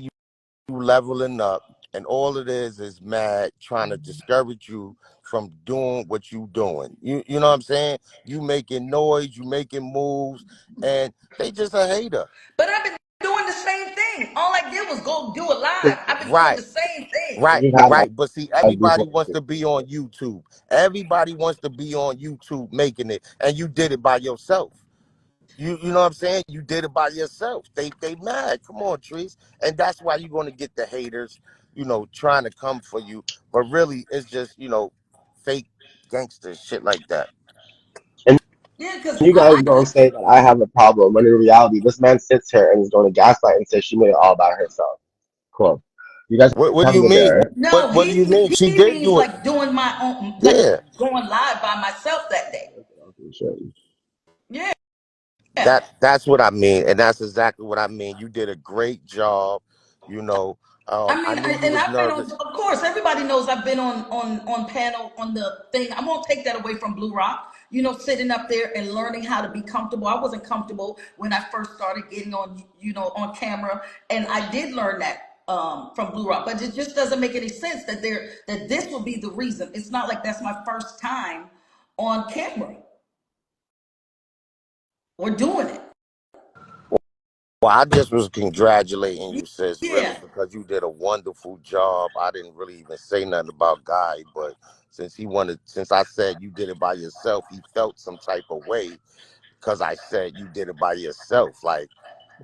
you leveling up, and all it is mad trying to discourage you from doing what you doing. You know what I'm saying? You making noise, you making moves, and they just a hater. But I've been doing the same thing. All I did was go do a live. I've been doing Right. the same thing. We've had Right. But see, lives everybody before. wants to be on YouTube. Everybody wants to be on YouTube making it, and you did it by yourself. You know what I'm saying? You did it by yourself. They mad. Come on, Trees. And that's why you're gonna get the haters, trying to come for you. But really it's just, fake gangster shit like that. And Yeah, because you guys don't say that I have a problem when in reality this man sits here and is going to gaslight and say she made it all about herself. Cool. You guys What do have a you good day, mean? all right? no, What do you mean? She he did means do it. like doing my own, like Yeah. going live by myself that day. Yeah, That's what I mean. And that's exactly what I mean. You did a great job, you know. I I mean, knew you and was I've been on. nervous. Of course, everybody knows I've been on panel on the thing. I won't take that away from Blue Rock. sitting up there and learning how to be comfortable. I wasn't comfortable when I first started getting on, on camera, and I did learn that from Blue Rock. But it just doesn't make any sense that this will be the reason. It's not like that's my first time on camera or doing it. Well, I just was congratulating you, sis, really, Yeah. because you did a wonderful job. I didn't really even say nothing about Guy, but since I said you did it by yourself, he felt some type of way because I said you did it by yourself. Like,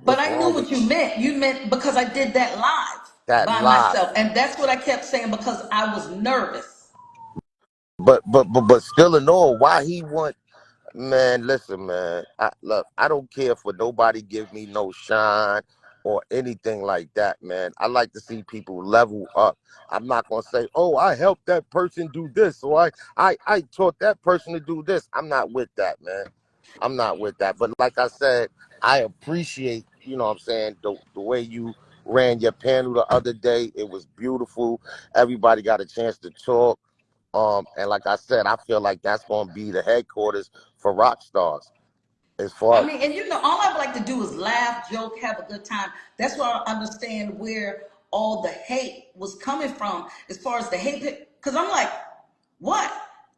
But what's I knew wrong with what you meant. You meant because I did that live that by live? myself. And that's what I kept saying because I was nervous. But still in all, why he want? Man, listen, man. Look, I don't care for nobody give me no shine or anything like that, man. I like to see people level up. I'm not gonna say, oh, I helped that person do this, or I taught that person to do this. I'm not with that, man. I'm not with that. But like I said, I appreciate, what I'm saying, the way you ran your panel the other day. It was beautiful. Everybody got a chance to talk. And like I said, I feel like that's gonna be the headquarters for rock stars. As I far mean, and all I would like to do is laugh, joke, have a good time. That's why I understand where all the hate was coming from, as far as the hate. Because I'm like, what?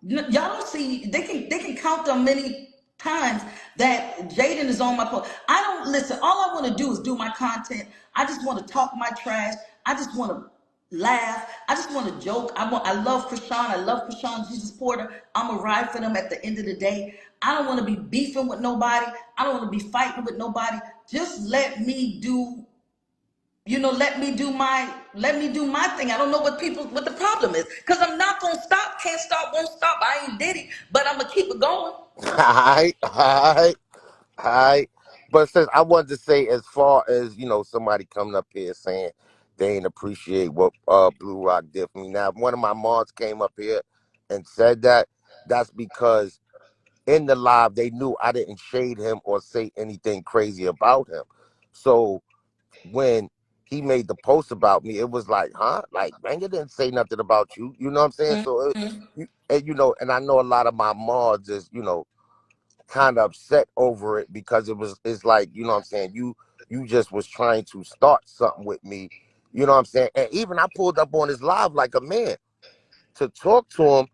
Y'all don't see? They can count on many times that Jaden is on my post. I don't listen. All I want to do is do my content. I just want to talk my trash. I just want to laugh. I just want to joke. I love Krishan. I love Krishan Jesus Porter. I'm a ride for them at the end of the day. I don't want to be beefing with nobody. I don't want to be fighting with nobody. Just let me do, let me do my thing. I don't know what the problem is. Because I'm not gonna stop, can't stop, won't stop. I ain't did it, but I'm gonna keep it going. I, I, I. But since I wanted to say, as far as somebody coming up here saying they ain't appreciate what Blue Rock did for me. Now, if one of my moms came up here and said that, that's because in the live they knew I didn't shade him or say anything crazy about him. So when he made the post about me, it was like, huh? Like, Banger didn't say nothing about you. You know what I'm saying? So, and I know a lot of my mods is, kind of upset over it because it's like, what I'm saying? You just was trying to start something with me. You know what I'm saying? And even I pulled up on his live like a man to talk to him,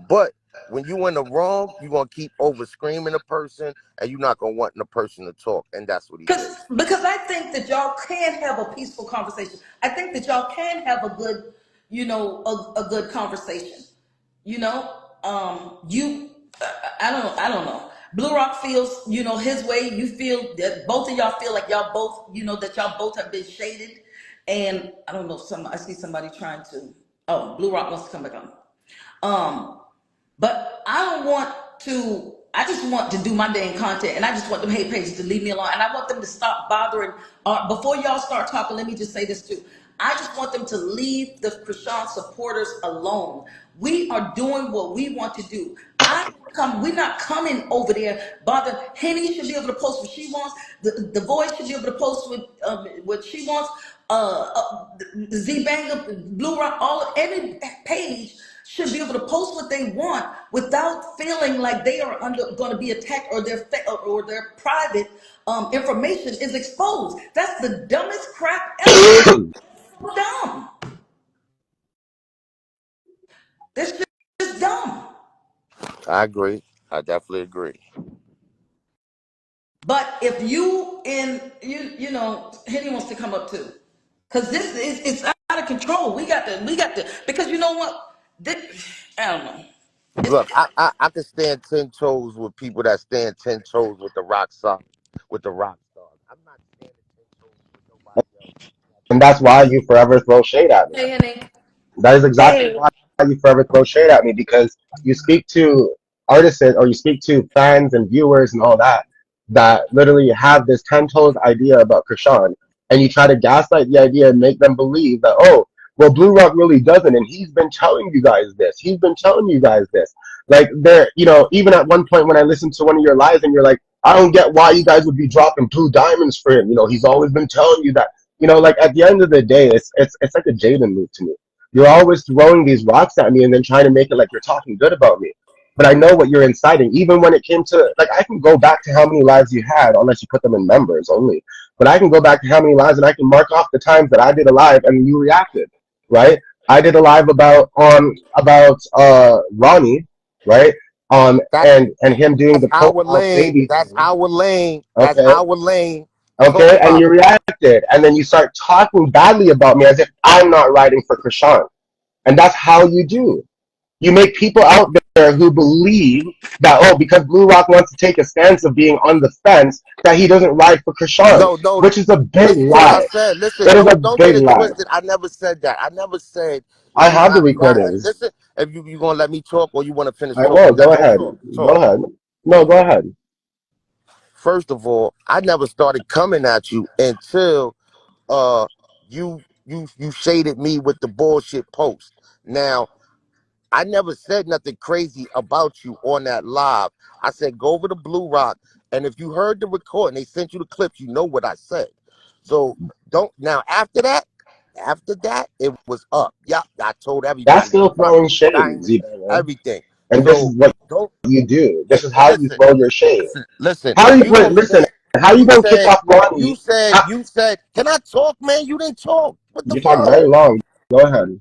but when you in the wrong, you're gonna keep over screaming a person and you're not gonna want the person to talk. And that's what he did. Because I think that y'all can have a peaceful conversation. I think that y'all can have a good, a good conversation. You know, I don't know. Blue Rock feels, his way. You feel that both of y'all feel like y'all both, that y'all both have been shaded. And I don't know. I see somebody trying to. Oh, Blue Rock wants to come back on. Um, but I don't want to. I just want to do my dang content, and I just want them hate pages to leave me alone, and I want them to stop bothering. Before y'all start talking, let me just say this too. I just want them to leave the Krishan supporters alone. We are doing what we want to do. We're not coming over there. Bother. Henny should be able to post what she wants. The voice should be able to post what she wants. Z Banger, Blue Rock, every page should be able to post what they want without feeling like they are going to be attacked or their private information is exposed. That's the dumbest crap ever. So dumb. That's just dumb. I agree. I definitely agree. But if Henny wants to come up too, because this is it's out of control. We got to because you know what? I don't know. It's Look, I can stand 10 toes with people that stand 10 toes with the rock stars. I'm not standing 10 toes with nobody else. And that's why you forever throw shade at me. Hey, Henny. That is exactly Hey, why you forever throw shade at me, because you speak to artists or you speak to fans and viewers and all that literally have this 10 toes idea about Krishan, and you try to gaslight the idea and make them believe that, oh, well, Blue Rock really doesn't, and he's been telling you guys this. He's been telling you guys this. Like there, even at one point when I listened to one of your lives and you're like, I don't get why you guys would be dropping blue diamonds for him. He's always been telling you that. Like at the end of the day, it's like a Jaden move to me. You're always throwing these rocks at me and then trying to make it like you're talking good about me. but I know what you're inciting. Even when it came to, like, I can go back to how many lives you had, unless you put them in members only. But I can go back to how many lives, and I can mark off the times that I did a live and you reacted, right? I did a live about Ronnie, right? That's And him doing the our profile lane. baby That's thing. our lane. That's Okay, our lane. Talk okay, and about you it. reacted, and then you start talking badly about me as if I'm not writing for Krishan, and that's how you do. You make people out there who believe that, oh, because Blue Rock wants to take a stance of being on the fence, that he doesn't ride for Krishan, No, no. which is a big Listen to what I lie. said. Listen, That is a don't get big it lie. twisted. I never said that. I never said I you have the not riding. recordings. Listen, if you gonna let me talk or you want to finish I will. talking, Go let me ahead. talk. Go Talk. ahead. No, go ahead. First of all, I never started coming at you until uh you shaded me with the bullshit post. Now, I never said nothing crazy about you on that live. I said go over to Blue Rock, and if you heard the recording, they sent you the clips. You know what I said. So don't now. After that, it was up. Yeah, I told That's everybody still about throwing the shade, diamonds, Z-Banger. everything. And this So is what don't you do. This is how you listen, throw your shade. listen. How you You put? don't Listen. stand. How you You gonna kick said, off Ronnie? How, you said. Can I talk, man? You didn't talk. What the you talk fuck? very long. Go ahead.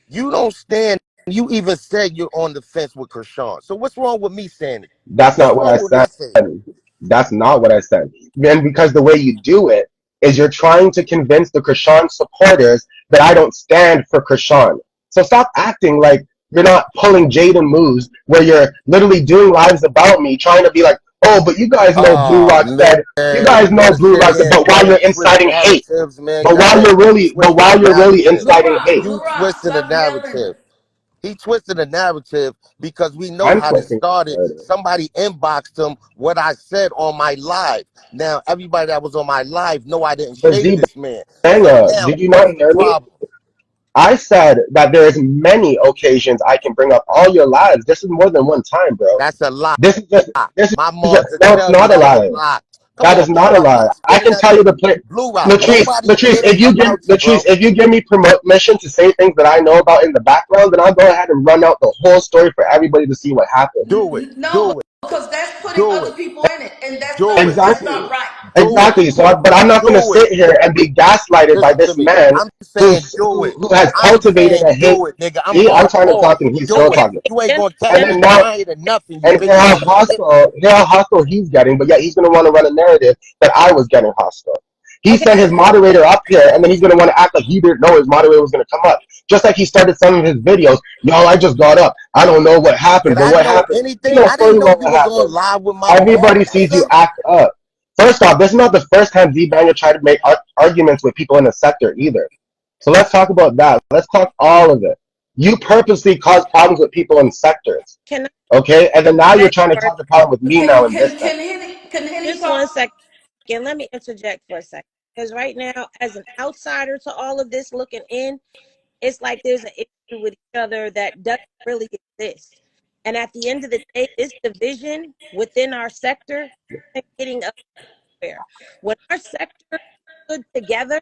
You don't stand. You even said you're on the fence with Krishan. So what's wrong with me saying it? That's What's not what I wrong with me said. saying it? That's not what I said. And because the way you do it is you're trying to convince the Krishan supporters that I don't stand for Krishan. So stop acting like you're not pulling Jaden moves where you're literally doing lives about me, trying to be like, oh, but you guys know Blue Oh Rock said, you man, guys you know want to Blue sit Rock said, here but while and you're twist inciting hate, narratives, man. Go ahead. You but twisting while the you're really narrative. inciting hate, You Blue Rock, twisting the stop yelling. narrative. He twisted the narrative because we know I'm how this twisting started. it. Somebody inboxed him what I said on my live. Now everybody that was on my live know I didn't But shade Z this man. So Banger, now did you not what's the hear me? problem? I said that there's many occasions I can bring up all your lives. This is more than one time, bro. That's a lie. This is just this My is just mom to no, it's tell you not a that's a lie. lie. Come That is on, Blue not a Rock. lie. Keep I spinning can that tell you shit. the play. Blue Rock. Latrice, Nobody Latrice, cares about you, bro. If you give me permission to say things that I know about in the background, then I'll go ahead and run out the whole story for everybody to see what happened. Do it. No, Do it. because that's putting Do other it. people in it, and Do it. that's Exactly. not right. Do it. Exactly. So, but I'm not going to Do it. sit here and be gaslighted by Listen to this me. man I'm saying do it. who has I'm cultivated saying a hate. do it, nigga. I'm See, I'm going trying to off. talk and he's still Do it. talking. You ain't Can gonna tell And can me then you now, lying or nothing, you and bitch ass nigga. hear how hostile he's getting, but yet he's going to want to run a narrative that I was getting hostile. He okay. sent his moderator up here, and then he's going to want to act like he didn't know his moderator was going to come up. Just like he started some of his videos. Y'all, I just got up. I don't know what happened, Did but I what know happened? You anything? know I didn't fully know well you what was on happened. live with my mom, Everybody sees you nigga. act up. First off, this is not the first time Z-Banger tried to make arguments with people in the sector either. So let's talk about that. Let's talk all of it. You purposely cause problems with people in sectors, Can I okay? And then now you're beg trying to for cause a problem with me now in this sector. Can Henny just one talk? second? Let me interject for a second. Because right now, as an outsider to all of this looking in, it's like there's an issue with each other that doesn't really exist. And at the end of the day, this division within our sector isn't getting us there. When our sector stood together,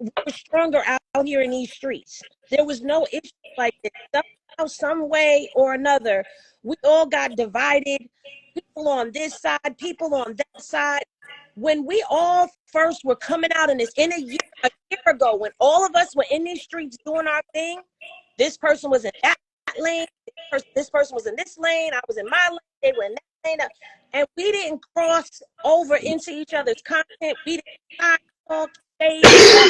we were stronger out here in these streets. There was no issue like this. Somehow, some way or another, we all got divided. People on this side, people on that side. When we all first were coming out in this in a year ago, when all of us were in these streets doing our thing, this person was in that lane, this person was in this lane, I was in my lane, they were in that lane, and we didn't cross over into each other's content. We didn't talk, shade,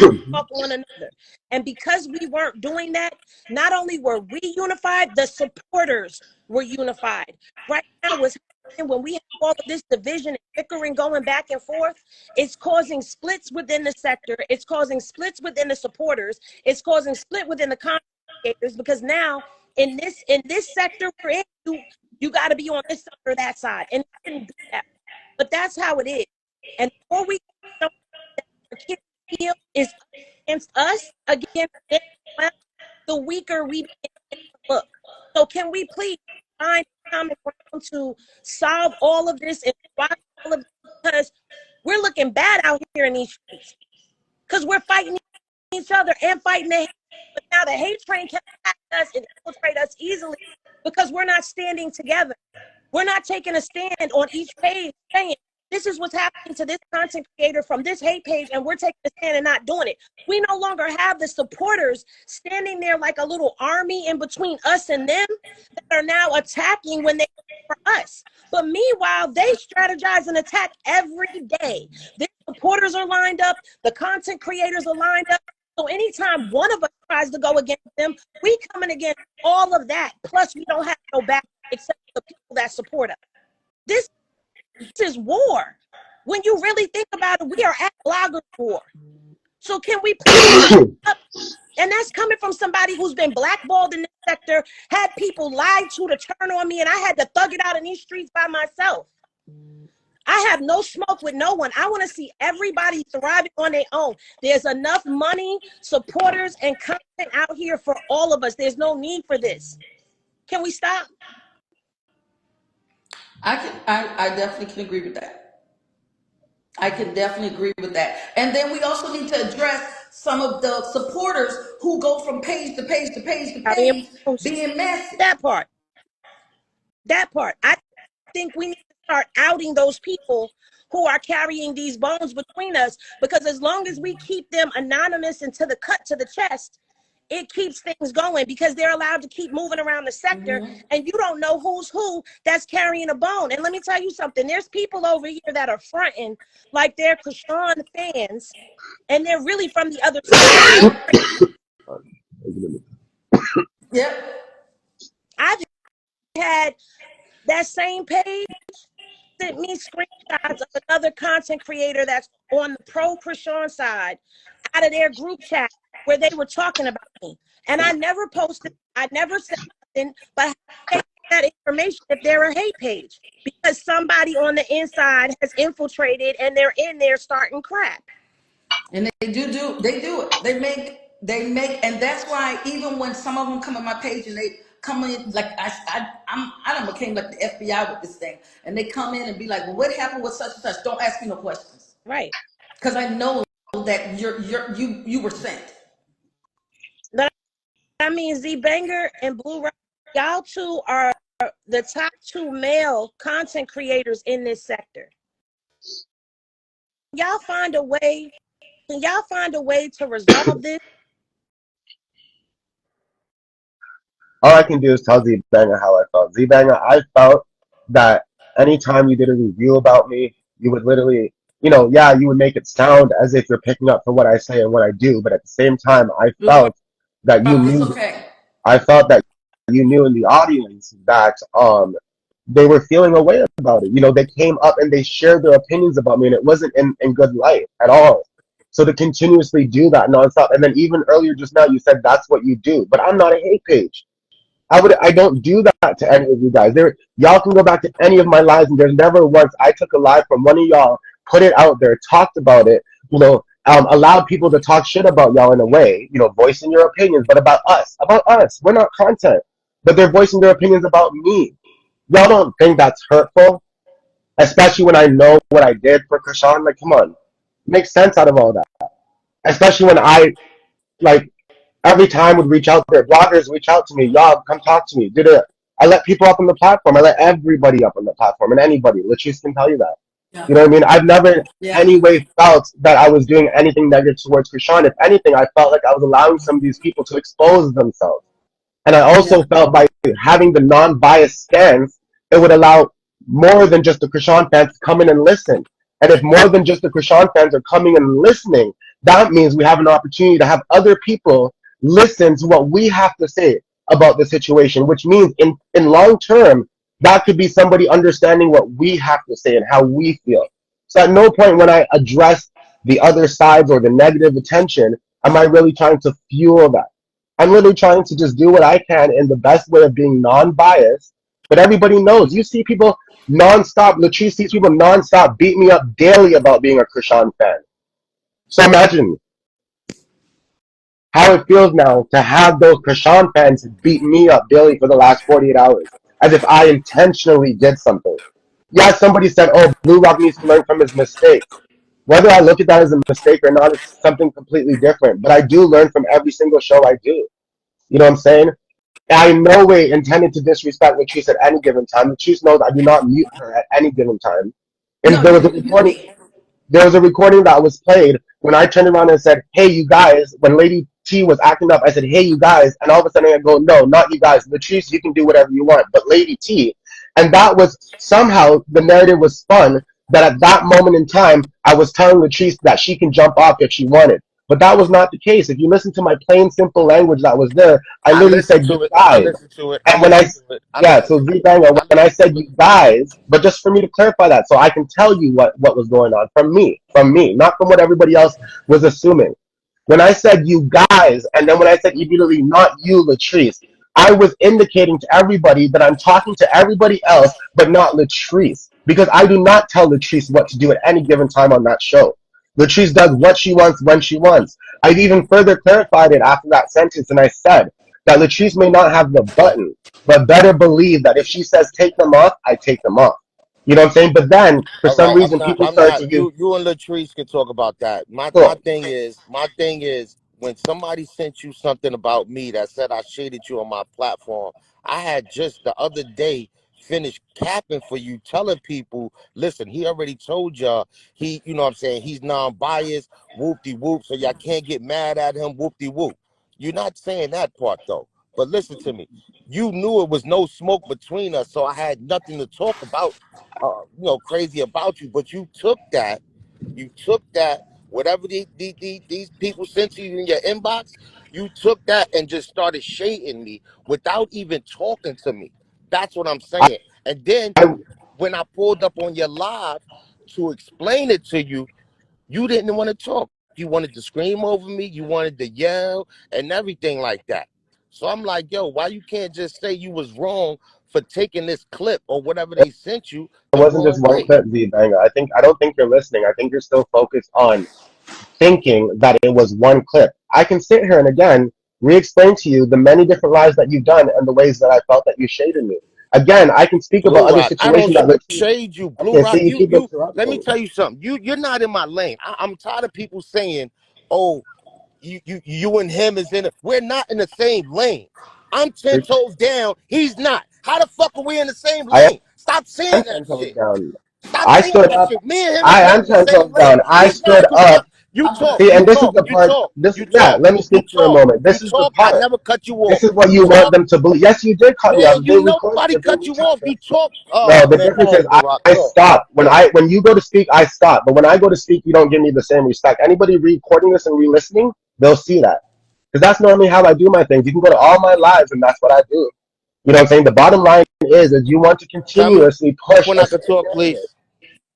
or talk one another. And because we weren't doing that, not only were we unified, the supporters were unified. Right now, what's happening when we have all of this division and bickering going back and forth, it's causing splits within the sector. It's causing splits within the supporters. It's causing split within the commentators because now in this sector we're in, you got to be on this side or that side, and we didn't do that. But that's how it is. And the more we show that our kids feel is against us, against them, well, the weaker we begin to look. So can we please find common ground to solve all of this and squash all of this? Because we're looking bad out here in these streets because we're fighting each other and fighting the hate. But now the hate train can attack us and infiltrate us easily. because we're not standing together. We're not taking a stand on each page saying, this is what's happening to this content creator from this hate page, and we're taking a stand and not doing it. We no longer have the supporters standing there like a little army in between us and them that are now attacking when they for us. But meanwhile, they strategize and attack every day. Their supporters are lined up, the content creators are lined up. So anytime one of us tries to go against them, we coming against all of that. Plus, we don't have no back except the people that support us. This is war. When you really think about it, we are at blogger war. So can we please up? And that's coming from somebody who's been blackballed in this sector, had people lied to turn on me, and I had to thug it out in these streets by myself. I have no smoke with no one. I want to see everybody thriving on their own. There's enough money, supporters, and content out here for all of us. There's no need for this. Can we stop? I definitely can agree with that. I can definitely agree with that. And then we also need to address some of the supporters who go from page to page to page to page being messy. That part. That part. I think we need to start outing those people who are carrying these bones between us, because as long as we keep them anonymous and to the cut to the chest, it keeps things going, because they're allowed to keep moving around the sector, and you don't know who's who that's carrying a bone. And let me tell you something, there's people over here that are fronting like they're Krishan fans, and they're really from the other side. Yep. I've had that same page sent me screenshots of another content creator that's on the pro Krishan side out of their group chat where they were talking about me. And I never posted, I never said nothing, but I that information if they're a hate page, because somebody on the inside has infiltrated and they're in there starting crap. And they do it. They make, and that's why even when some of them come on my page and they come in like I don't became like the FBI with this thing, and they come in and be like, well, what happened with such and such? Don't ask me no questions, Right? because I know that you were sent. That means Z Banger and Blue Rock, y'all two are the top two male content creators in this sector. Y'all find a way. Can y'all find a way to resolve this? All I can do is tell Z Banger how I felt. Z Banger, I felt that anytime you did a review about me, you would literally, yeah, you would make it sound as if you're picking up for what I say and what I do, but at the same time, that you It's knew, okay. I felt that you knew in the audience that they were feeling a way about it. They came up and they shared their opinions about me, and it wasn't in good light at all. So to continuously do that nonstop, and then even earlier just now, you said that's what you do, but I'm not a hate page. I don't do that to any of you guys. Y'all can go back to any of my lives, and there's never once I took a live from one of y'all, put it out there, talked about it, allowed people to talk shit about y'all in a way, voicing your opinions, but about us. About us. We're not content. But they're voicing their opinions about me. Y'all don't think that's hurtful? Especially when I know what I did for Krishan. Like, come on. Make sense out of all that. Especially when like, every time would reach out there. Bloggers reach out to me. Y'all, come talk to me. I let people up on the platform. I let everybody up on the platform, and anybody. Latrice can tell you that. Yeah. You know what I mean? I've never Yeah. anyway felt that I was doing anything negative towards Krishan. If anything, I felt like I was allowing some of these people to expose themselves. And I also felt by having the non-biased stance, it would allow more than just the Krishan fans to come in and listen. And if more than just the Krishan fans are coming and listening, that means we have an opportunity to have other people listen to what we have to say about the situation, which means in long term, that could be somebody understanding what we have to say and how we feel. So at no point when I address the other sides or the negative attention, am I really trying to fuel that. I'm literally trying to just do what I can in the best way of being non-biased. But everybody knows. You see people nonstop. Letrice sees people nonstop beat me up daily about being a Krishan fan. So imagine how it feels now to have those Krishan fans beat me up daily for the last 48 hours, as if I intentionally did something. Yeah, somebody said, oh, Blue Rock needs to learn from his mistakes. Whether I look at that as a mistake or not, it's something completely different. But I do learn from every single show I do. You know what I'm saying? I in no way intended to disrespect Latrice at any given time. Latrice knows I do not mute her at any given time. And No, there you was a didn't mute recording. me. There was a recording that was played when I turned around and said, "Hey, you guys." When Lady T was acting up, I said, "Hey, you guys," and all of a sudden I go, "No, not you guys. Latrice, you can do whatever you want, but Lady T." And that was somehow the narrative was spun that at that moment in time I was telling Latrice that she can jump off if she wanted. But that was not the case. If you listen to my plain, simple language that was there, I I literally listened said, "You to it. I guys." listened to it. I And when I, listened to it. I yeah, listened so to Z it. Banger, I when I listened said to you it. guys, but just for me to clarify that, so I can tell you what was going on from me, not from what everybody else was assuming. When I said you guys, and then when I said immediately not you, Latrice, I was indicating to everybody that I'm talking to everybody else, but not Latrice, because I do not tell Latrice what to do at any given time on that show. Latrice does what she wants when she wants. I've even further clarified it after that sentence, and I said that Latrice may not have the button, but better believe that if she says take them off, I take them off. You know what I'm saying? But then, for All some right, I'm reason, not. people I'm start not. to use, You and Latrice can talk about that. My cool. thing is. My thing is when somebody sent you something about me that said I shaded you on my platform. I had just the other day finished capping for you, telling people, listen, he already told y'all he, you know what I'm saying, he's non-biased, whoop de whoop, so y'all can't get mad at him, whoop de whoop. You're not saying that part though. But listen to me. You knew it was no smoke between us, so I had nothing to talk about crazy about you, but you took that, whatever these people sent to you in your inbox, you took that and just started shading me without even talking to me. That's what I'm I, saying. And then I when I pulled up on your live to explain it to you, you didn't want to talk. You wanted to scream over me, you wanted to yell and everything like that. So I'm like, yo, why you can't just say you was wrong for taking this clip or whatever they sent you it the wasn't just wrong one way? clip, Z Banger. I don't think you're listening. I think you're still focused on thinking that it was one clip. I can sit here and again re-explain to you the many different lies that you've done and the ways that I felt that you shaded me. Again, I can speak about Blue other Rock, I don't situations that literally. shade you. Blue Okay, so Rock, you keep let me interrupting. tell you something. You're not in my lane. I'm tired of people saying, oh, you and him is in it. We're not in the same lane. I'm 10 toes down. He's not. How the fuck are we in the same I lane? Stop am saying that 10 toes shit. down. Stop I saying stood that up. shit. Me and him is I not am in the 10 same toes lane. down. I He's not. stood Cause up. you I'm talk, See, you and this is talk, the you part. talk, This, you yeah, talk, let me you speak for a talk, moment. you This is the talk. I part. never cut you This off. is what You you want talk. them to believe. Yes, you did cut me off. Man, They you recorded nobody it. They cut you off. recapped it. You talk. No, Oh the man, go difference ahead, is Blue Rock. I Go. stop. When you go to speak, I stop. But when I go to speak, you don't give me the same respect. Anybody recording this and re-listening, they'll see that. Because that's normally how I do my things. You can go to all my lives and that's what I do. You know what I'm saying? The bottom line is you want to Tell me continuously push when a I could certain talk, narrative. please.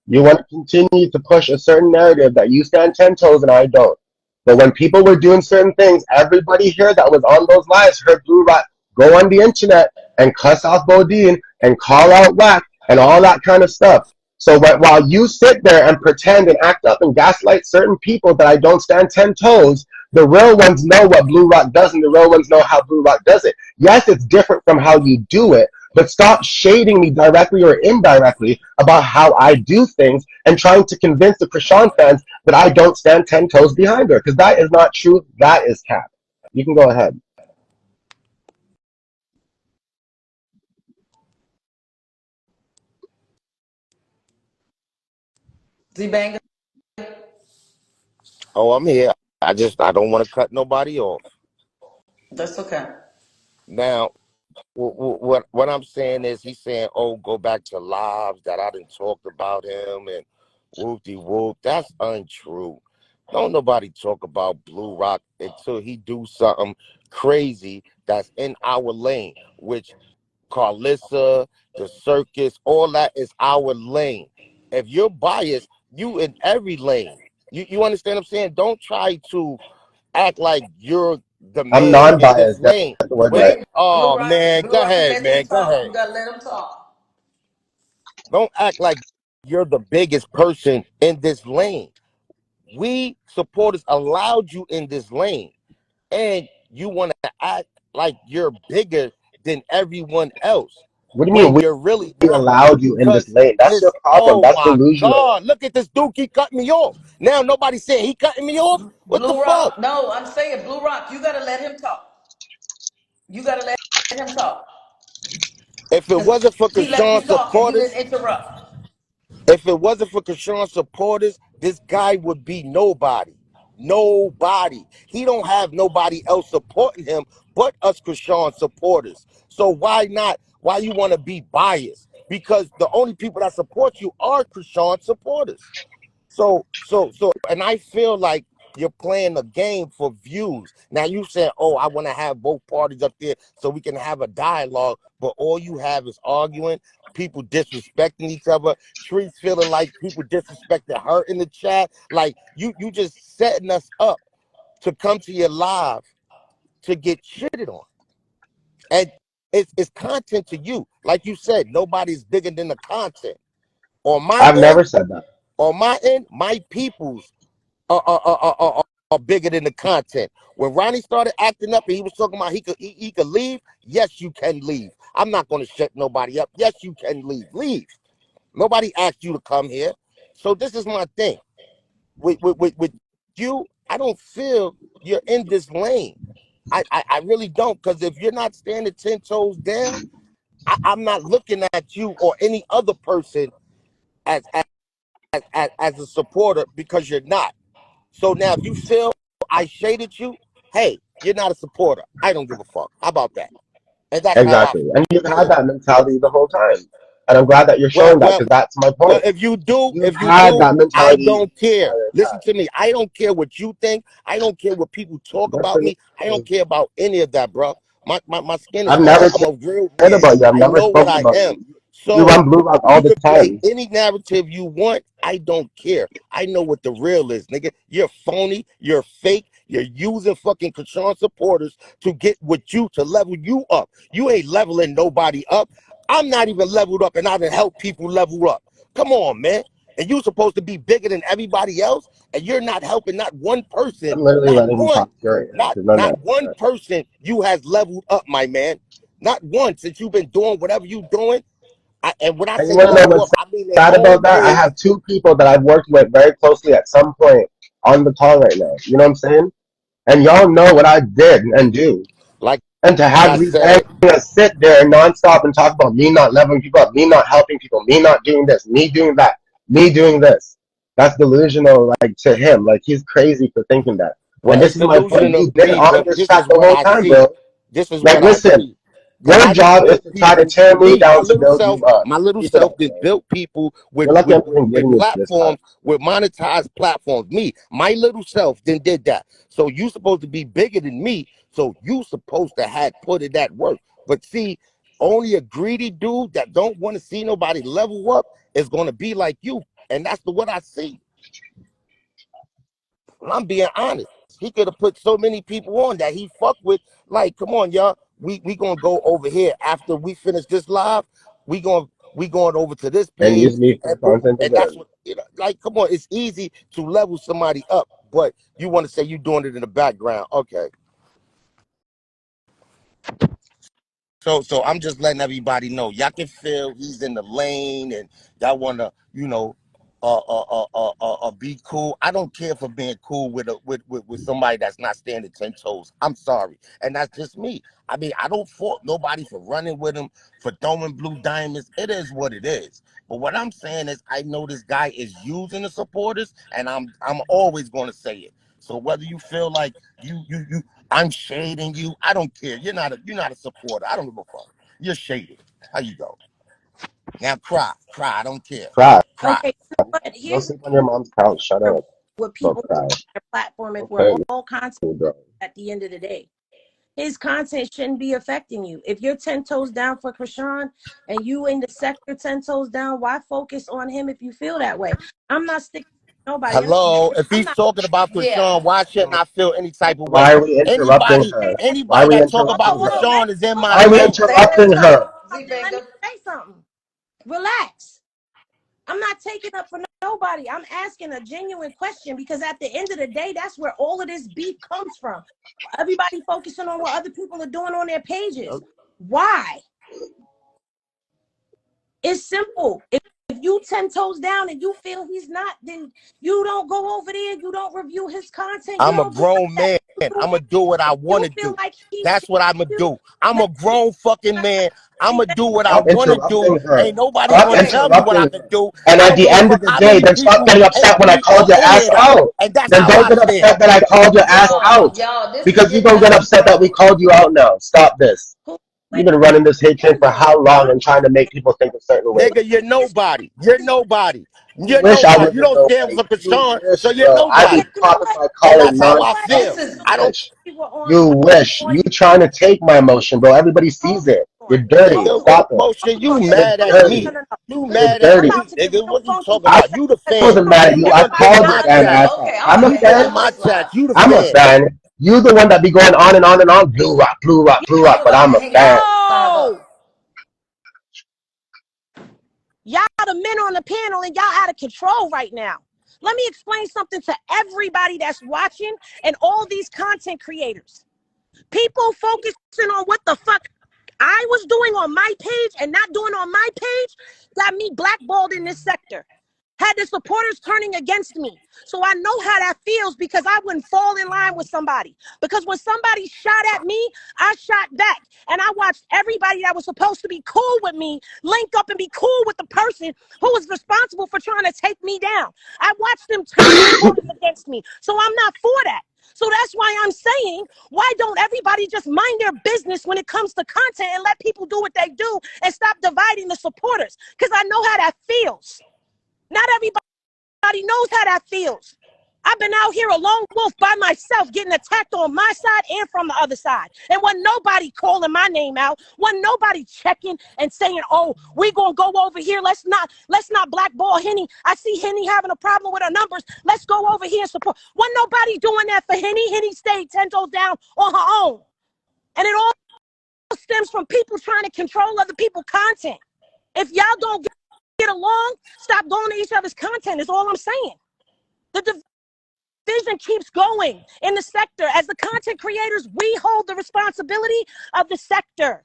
You want to continue to push a certain narrative that you stand 10 toes and I don't. But when people were doing certain things, everybody here that was on those lives heard Blue Rock go on the internet and cuss off Bodine and call out whack and all that kind of stuff. So while you sit there and pretend and act up and gaslight certain people that I don't stand 10 toes, the real ones know what Blue Rock does and the real ones know how Blue Rock does it. Yes, it's different from how you do it, but stop shading me directly or indirectly about how I do things and trying to convince the Krishan fans that I don't stand 10 toes behind her, because that is not true. That is cap. You can go ahead. Z Banger. Oh, I'm here. I don't want to cut nobody off. That's okay. Now, what I'm saying is he's saying, oh, go back to lives that I didn't talked about him and whoop de whoop. That's untrue. Don't nobody talk about Blue Rock until he do something crazy that's in our lane, which Carlissa, the circus, all that is our lane. If you're biased, you in every lane. You understand what I'm saying? Don't try to act like you're the I'm man non in this biased. Get lane. the word right. Wait, oh man, Blue go Rock, you ahead, let him man, go talk. ahead. You gotta let him talk. Don't act like you're the biggest person in this lane. We supporters allowed you in this lane, and you want to act like you're bigger than everyone else What do you mean when you're really we not. allowed you in this Because lane? That's your it's, problem. oh That's my delusional. God, look at this dude keep cutting me off. Now nobody said he cutting me off. What the Blue fuck? Rock. No, I'm saying Blue Rock. You gotta let him talk. You gotta let him talk. If it Because wasn't for he let you Krishan talk and you supporters, didn't interrupt. if it wasn't for Krishan supporters, this guy would be nobody. Nobody. He don't have nobody else supporting him but us Krishan supporters. So why not? Why you want to be biased? Because the only people that support you are Krishan supporters. And I feel like you're playing a game for views. Now you said, "Oh, I want to have both parties up there so we can have a dialogue," but all you have is arguing, people disrespecting each other, Trees feeling like people disrespecting her in the chat. Like you just setting us up to come to your live to get shitted on, and it's content to you. Like you said, nobody's bigger than the content. On my I've end, never said that. my peoples are bigger than the content. When Ronnie started acting up and he was talking about he could leave, yes, you can leave. I'm not going to shut nobody up. Yes, you can leave. Leave. Nobody asked you to come here. So this is my thing. With you, I don't feel you're in this lane. I really don't. Because if you're not standing 10 toes down, I'm not looking at you or any other person as as a supporter because you're not. So now, if you feel I shaded you, hey, you're not a supporter. I don't give a fuck. How about that? And that's how I Exactly. And you've had feel. that mentality the whole time. And I'm glad that you're Well, showing that well, because that's my well. point. If You've you had do, that I mentality don't care. entire Listen time. to me. I don't care what you think. I don't care what people talk Good about for you. me. I don't care about any of that, bro. My skin is I've hard. never I'm said a real man. about you. I've I never know what spoken I about am. you. You So run Blue Rock all you the could play time. any narrative you want. I don't care. I know what the real is, nigga. You're phony. You're fake. You're using fucking Krishan supporters to get with you to level you up. You ain't leveling nobody up. I'm not even leveled up, and I done help people level up. Come on, man. And you're supposed to be bigger than everybody else, and you're not helping not one person, I'm literally not letting him one, talk through it not because none not of one that. person you has leveled up, my man. Not one since you've been doing whatever you doing. And when I And you say want to know level what's up, I mean their sad own about that? I kids. have two people that I've worked with very closely at some point on the call right now. You know what I'm saying? And y'all know what I did and do. Like And to have I these said, areas sit there nonstop and talk about me not leveling people up, me not helping people, me not doing this, me doing that, me doing this. That's delusional, like to him. Like he's crazy for thinking that. And well, this it's is my point. delusional You've of been me, on but this this track is the what whole I time, see. bro. This is Like, what I listen, see. Cause your I done job is built to try to people. tear me Me, down to build you up. my little Keep it self, up, did bro. built people You're lucky I'm even with giving you this time. platforms, with monetized platforms. Me, my little self, then did that. So you supposed to be bigger than me. So you supposed to have put in that work. But see, only a greedy dude that don't want to see nobody level up is gonna be like you. And that's the what I see. And I'm being honest. He could have put so many people on that he fucked with. Like, come on, y'all. We gonna go over here after we finish this live. We going over to this And page use me for and the boom. content And that's again. what like. Come on, it's easy to level somebody up, but you want to say you doing it in the background. Okay. So I'm just letting everybody know. Y'all can feel he's in the lane, and y'all wanna, be cool. I don't care for being cool with somebody that's not standing 10 toes. I'm sorry, and that's just me. I mean, I don't fault nobody for running with him, for throwing blue diamonds. It is what it is. But what I'm saying is, I know this guy is using the supporters, and I'm always going to say it. So whether you feel like you I'm shading you. I don't care. You're not a supporter. I don't give a fuck. You're shaded. How you go? Now cry. Cry. I don't care. Cry. Cry. Okay, but Go here's sleep on your mom's couch. Shut the up. what Go people cry. their platform if we're Okay, all content bro. at the end of the day. His content shouldn't be affecting you. If you're 10 toes down for Krishan and you in the sector 10 toes down, why focus on him if you feel that way? I'm not sticking with nobody. And Hello. If I'm he's not talking about Yeah. Krishan, why shouldn't I feel any type of Why way? are we interrupting her? Why are Anybody we that talk whoa, about interrupting whoa, her? whoa. Krishan is in Hold my Why on. are we Let me lane. say interrupting something. her? Z Let me Baker. say something. Relax. I'm not taking up for nobody. I'm asking a genuine question because at the end of the day, that's where all of this beef comes from. Everybody focusing on what other people are doing on their pages. Why? It's simple. If if you 10 toes down and you feel he's not, then you don't go over there. You don't review his content. You I'm a don't do grown that. man. I'm gonna do what I want You to feel do. like he That's should what I'm gonna you. do. I'm Now, a grown fucking man. I'm gonna do what I Stop want to do. interrupting her. Ain't nobody Stop gonna Okay. tell me what I interrupting can her. do. And I at don't the give a end of fuck the how day, many then stop people getting hate upset when I me called on your ass internet. out. And that's Then how don't I get feel. upset that I called your ass out. Y'all, this is Because you getting don't out get of upset that we control. called you out now. Stop this. who, You've been running this hate train wait, for how long and trying to make wait, people think a certain way. Nigga, you're this, nobody. You're this, nobody. You You're wish I nobody. You wasn't don't stand nobody. for You Krishan, so wish, you're bro. I yeah, be nobody. you know popping what? my And collar You that's how know I what? nonstop. feel. This You is I don't, wish. We were You wish. on You trying to take my emotion, bro. Everybody hold sees it. You're on. dirty. nigga, Hold what Stop it. emotion? You on. You're mad at No, dirty. me. no, no. You Listen, You're mad at I'm dirty. about me, to get nigga. real What you funky talking for a I about? second You the because fan. wasn't mad at You you. the I one everybody paying called my your not damn tax. ass out. okay. You I'm the a one Okay. paying fan. Enough my is tax. loud. You the I'm a fan. fan. You the one that be going on and on and on. Blue rock, blue rock, blue rock, I'm but about I'm to a hang fan. up. Five yo, up. y'all the men on the panel and y'all out of control right now. Let me explain something to everybody that's watching and all these content creators. People focusing on what the fuck I was doing on my page and not doing on my page got me blackballed in this sector. Had the supporters turning against me. So I know how that feels because I wouldn't fall in line with somebody. Because when somebody shot at me, I shot back. And I watched everybody that was supposed to be cool with me link up and be cool with the person who was responsible for trying to take me down. I watched them turn supporters against me. So I'm not for that. So that's why I'm saying, why don't everybody just mind their business when it comes to content and let people do what they do and stop dividing the supporters? Because I know how that feels. Not everybody knows how that feels. I've been out here a lone wolf by myself getting attacked on my side and from the other side. And when nobody calling my name out, when nobody checking and saying, oh, we gonna go over here. Let's not blackball Henny. I see Henny having a problem with her numbers. Let's go over here and support. When nobody doing that for Henny, Henny stayed 10 toes down on her own. And it all stems from people trying to control other people's content. If y'all don't get along, stop going to each other's content is all I'm saying. The division keeps going in the sector. As the content creators, we hold the responsibility of the sector.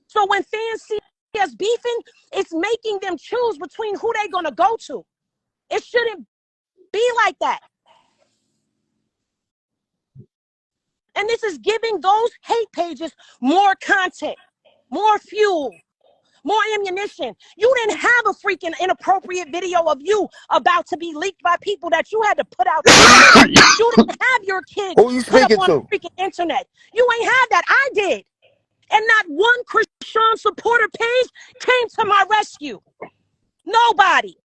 So when fans see us beefing, it's making them choose between who they're going to go to. It shouldn't be like that. And this is giving those hate pages more content, more fuel, more ammunition. You didn't have a freaking inappropriate video of you about to be leaked by people that you had to put out yourself. You didn't have your kids Who you put up speaking on to? the freaking internet. You ain't had that. I did. And not one Krishan supporter page came to my rescue. Nobody.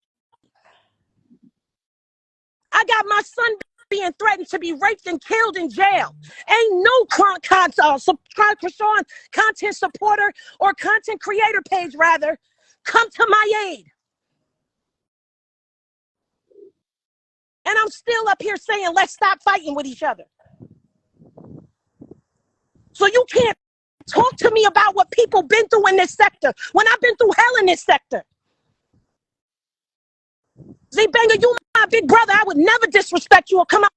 I got my son being threatened to be raped and killed in jail. Ain't no Krishan content supporter or content creator page, rather, come to my aid. And I'm still up here saying, let's stop fighting with each other. So you can't talk to me about what people been through in this sector when I've been through hell in this sector. Z-Banger, you my big brother. I would never disrespect you or come out.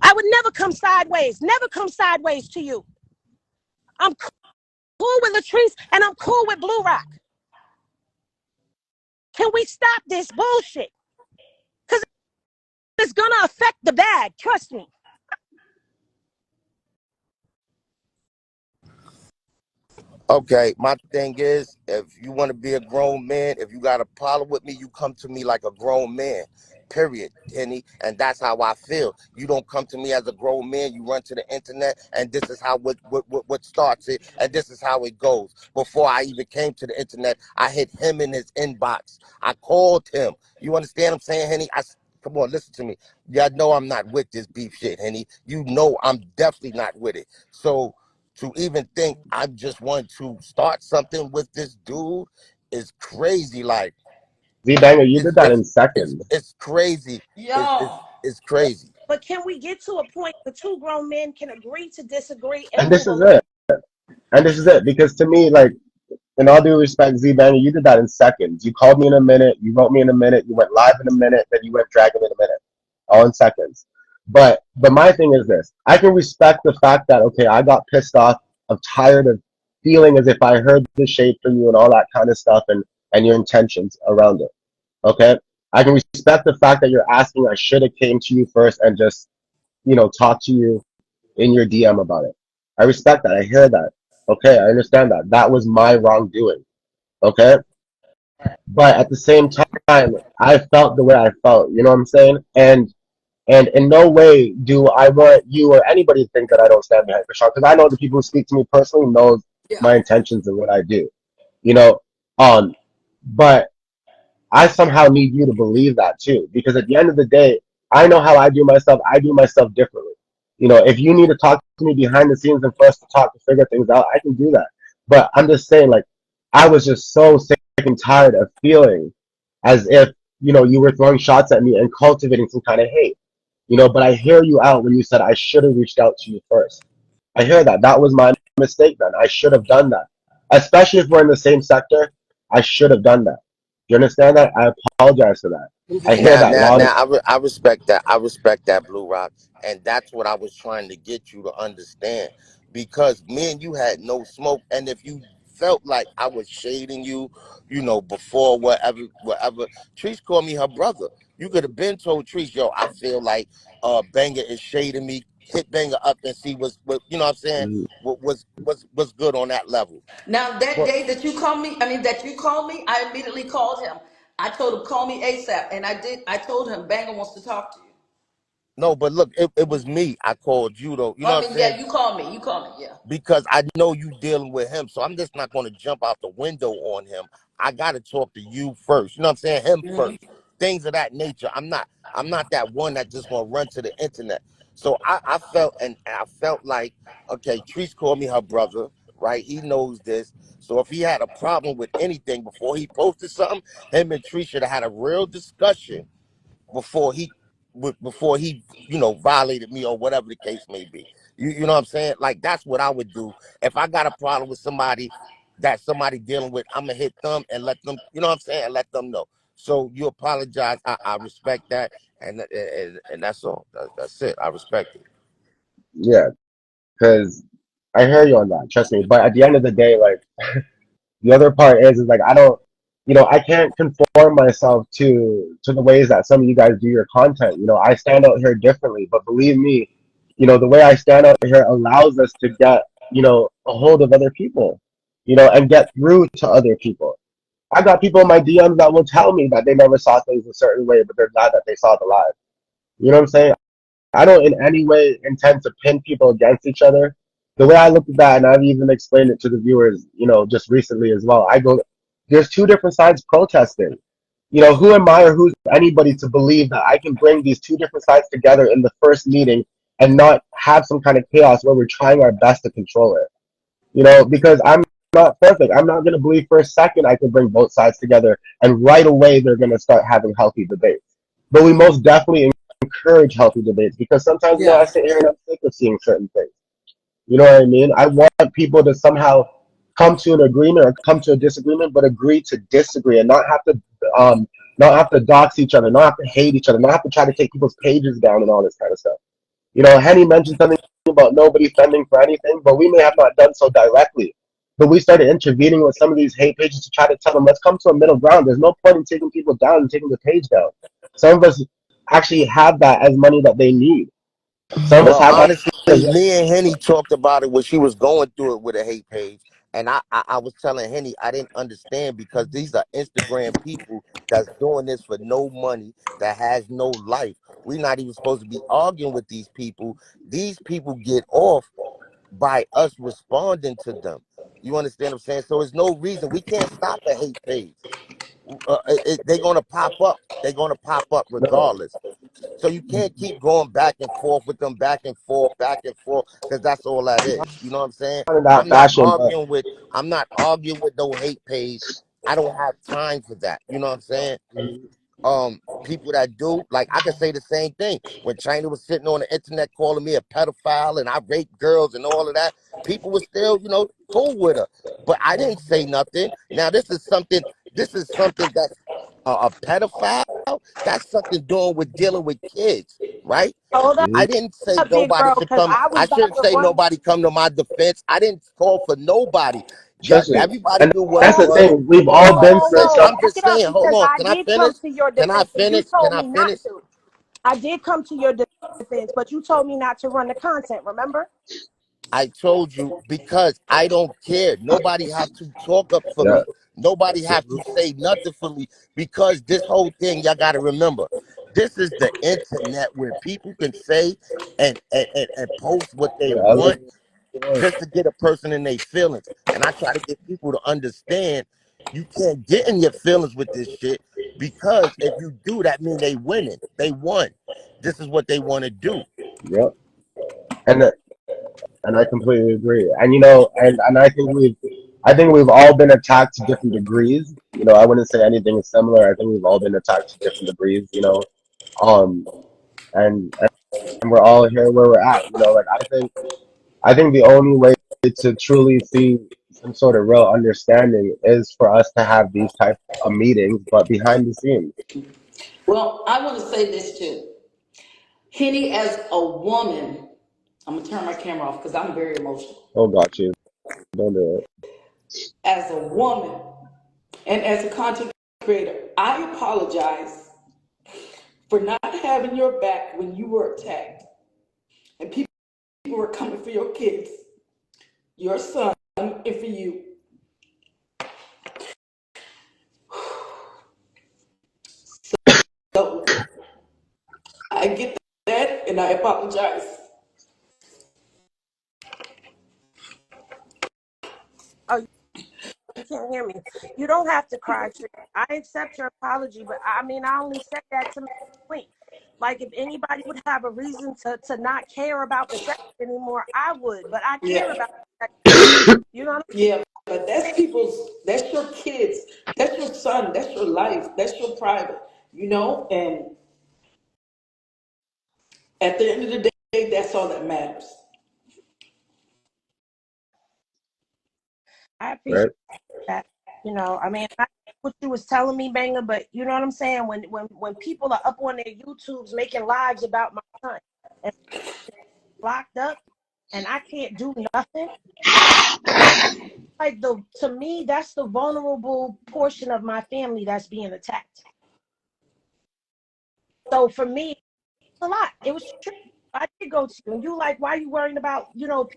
I would never come sideways to you. I'm cool with Letrice and I'm cool with Blue Rock. Can we stop this bullshit? Because it's going to affect the bag. Trust me. Okay, my thing is, if you want to be a grown man, if you got a problem with me, you come to me like a grown man. Period, Henny. And that's how I feel. You don't come to me as a grown man. You run to the internet, and this is how what starts it, and this is how it goes. Before I even came to the internet, I hit him in his inbox. I called him. You understand what I'm saying, Henny? Come on, listen to me. Yeah, I know I'm not with this beef shit, Henny. You know I'm definitely not with it. So to even think I just want to start something with this dude is crazy. Like Z-Banger, you it's did that it's in it's seconds. it's crazy. Y'all. It's crazy. But can we get to a point where two grown men can agree to disagree and And move this is along? it. And this is it. Because to me, like, in all due respect, Z-Banger, you did that in seconds. You called me in a minute. You wrote me in a minute. You went live in a minute. Then you went dragging in a minute. All in seconds. But my thing is this. I can respect the fact that, okay, I got pissed off. I'm tired of feeling as if I heard the shade from you and all that kind of stuff. And and your intentions around it. Okay? I can respect the fact that you're asking. I should have came to you first and just, talk to you in your DM about it. I respect that. I hear that. Okay, I understand that. That was my wrongdoing. Okay? But at the same time, I felt the way I felt. You know what I'm saying? And in no way do I want you or anybody to think that I don't stand behind Krishan, because I know the people who speak to me personally knows Yeah. my intentions and what I do. You know, um, but I somehow need you to believe that too, because at the end of the day, I know how I do myself. I do myself differently. If you need to talk to me behind the scenes and for us to talk to figure things out, I can do that. But I'm just saying, like, I was just so sick and tired of feeling as if, you were throwing shots at me and cultivating some kind of hate. But I hear you out when you said I should have reached out to you first. I hear that. That was my mistake then. I should have done that. Especially if we're in the same sector, I should have done that. Do you understand that? I apologize for that. I hear Now, that now, loud and now, I respect that. I respect that, Blue Rock, and that's what I was trying to get you to understand, because me and you had no smoke, and if you felt like I was shading you, before whatever, Treese called me her brother. You could have been told Treese, yo, I feel like Banger is shading me. Hit Banger up and see what you know what I'm saying. mm, What's good on that level. Now that But day that you called me, that you called me, I immediately called him. I told him call me ASAP, and I did. I told him Banger wants to talk to you. no, but look, it was me. I called you though. You know I what I'm mean, saying? yeah, you called me. You called me. Yeah. Because I know you dealing with him. So I'm just not going to jump out the window on him. I got to talk to you first. You know what I'm saying? Him Mhm. first. Things of that nature. I'm not that one that just going to run to the internet. So I felt, and I felt like, okay, Treese called me her brother, right? He knows this. So if he had a problem with anything before he posted something, him and Treese should have had a real discussion before he violated me or whatever the case may be. You know what I'm saying? Like, that's what I would do if I got a problem with somebody that somebody dealing with. I'm gonna hit them and let them, you know what I'm saying, and let them know. So you apologize. I respect that, and that's all. That's it. I respect it. yeah, because I hear you on that. Trust me. But at the end of the day, like, the other part is like I don't, I can't conform myself to the ways that some of you guys do your content. I stand out here differently, but believe me, the way I stand out here allows us to get, a hold of other people, and get through to other people. I got people in my DMs that will tell me that they never saw things a certain way, but they're glad that they saw the live. You know what I'm saying? I don't in any way intend to pin people against each other. The way I look at that, and I've even explained it to the viewers, just recently as well. I go, there's two different sides protesting. Who am I or who's anybody to believe that I can bring these two different sides together in the first meeting and not have some kind of chaos where we're trying our best to control it? Because I'm not perfect. I'm not going to believe for a second I can bring both sides together and right away they're going to start having healthy debates. But we most definitely encourage healthy debates because sometimes, I Yeah. sit here and I'm sick of seeing certain things. You know what I mean? I want people to somehow come to an agreement or come to a disagreement, but agree to disagree and not have to dox each other, not have to hate each other, not have to try to take people's pages down and all this kind of stuff. Henny mentioned something about nobody fending for anything, but we may have not done so directly. But we started intervening with some of these hate pages to try to tell them, let's come to a middle ground. There's no point in taking people down and taking the page down. Some of us actually have that as money that they need. Some of us Well, have that honestly, as me and Henny talked about it when she was going through it with a hate page. And I was telling Henny I didn't understand because these are Instagram people that's doing this for no money, that has no life. We're not even supposed to be arguing with these people. These people get off by us responding to them. You understand what I'm saying? So there's no reason. We can't stop a hate page. They're going to pop up. They're going to pop up no, regardless. So you can't keep going back and forth with them, back and forth, because that's all that is. You know what I'm saying? not in that I'm not fashion, but arguing with I'm not arguing with no hate page. I don't have time for that. You know what I'm saying? People that do, like, I can say the same thing. When China was sitting on the internet calling me a pedophile and I raped girls and all of that, people were still, cool with her. But I didn't say nothing. Now this is something that's a pedophile. That's something doing with dealing with kids, right? Hold I didn't say up, big nobody bro, should because come. I I was about shouldn't to say run. nobody come to my defense. I didn't call for nobody. Trust me. Everybody And do what that's the what. thing. We've Hold all on, been hold through on. stuff. I'm Back just it up saying. Hold because on. I Can I did come finish? to your Can I defense and you finish? Can told I me not finish? to. I did come to your defense, but you told me not to run the content, remember? I told you because I don't care. Nobody have to talk up for Yeah. me. Nobody have to say nothing for me because this whole thing, y'all got to remember, this is the internet where people can say and post what they Yeah. I was want going. just to get a person in their feelings. And I try to get people to understand you can't get in your feelings with this shit because if you do, that mean they winning. They won. This is what they want to do. Yep. And and I completely agree. And and I think we've all been attacked to different degrees. I wouldn't say anything is similar. I think we've all been attacked to different degrees. Um, and we're all here where we're at. Like I think the only way to truly see some sort of real understanding is for us to have these type of meetings, but behind the scenes. Well, I want to say this too. Henny, as a woman, I'm gonna turn my camera off because I'm very emotional. Oh, got you. Don't do it. As a woman and as a content creator, I apologize for not having your back when you were attacked and people were coming for your kids, your son, and for you. So I get that and I apologize. Oh, you can't hear me. You don't have to cry, Trish. I accept your apology, but I mean, I only said that to make a point. Like, if anybody would have a reason to not care about the sex anymore, I would, but I care Yeah, about the sex. You know what yeah, but that's your kids, that's your son, that's your life, that's your private, and at the end of the day, that's all that matters. I appreciate Right? that. I mean, I what you was telling me, Banger, but you know what I'm saying? When people are up on their YouTubes making lives about my son and locked up and I can't do nothing, like to me, that's the vulnerable portion of my family that's being attacked. So for me, it's a lot. It was true. I did go to you and you like, why are you worrying about,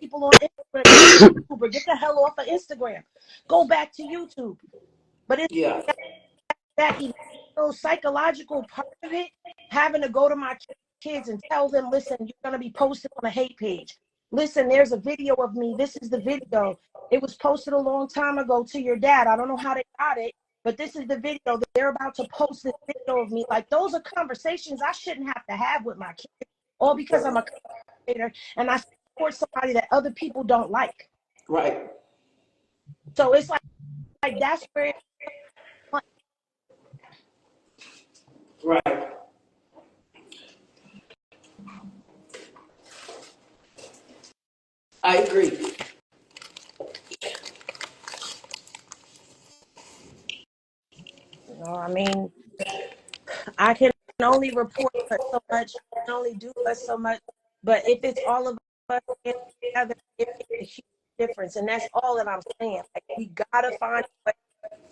people on Instagram? You're a YouTuber. Get the hell off of Instagram. Go back to YouTube. But it's Yeah, that emotional, psychological part of it, having to go to my kids and tell them, listen, you're going to be posted on a hate page. Listen, there's a video of me. This is the video. It was posted a long time ago to your dad. I don't know how they got it, but this is the video. They're about to post this video of me. Like, those are conversations I shouldn't have to have with my kids, all because I'm a creator and I support somebody that other people don't like. right, So it's like that's where right. I agree. I mean, I can only report but so much, I can only do but so much. But if it's all of us together, it makes a huge difference. And that's all that I'm saying. Like, we gotta find a way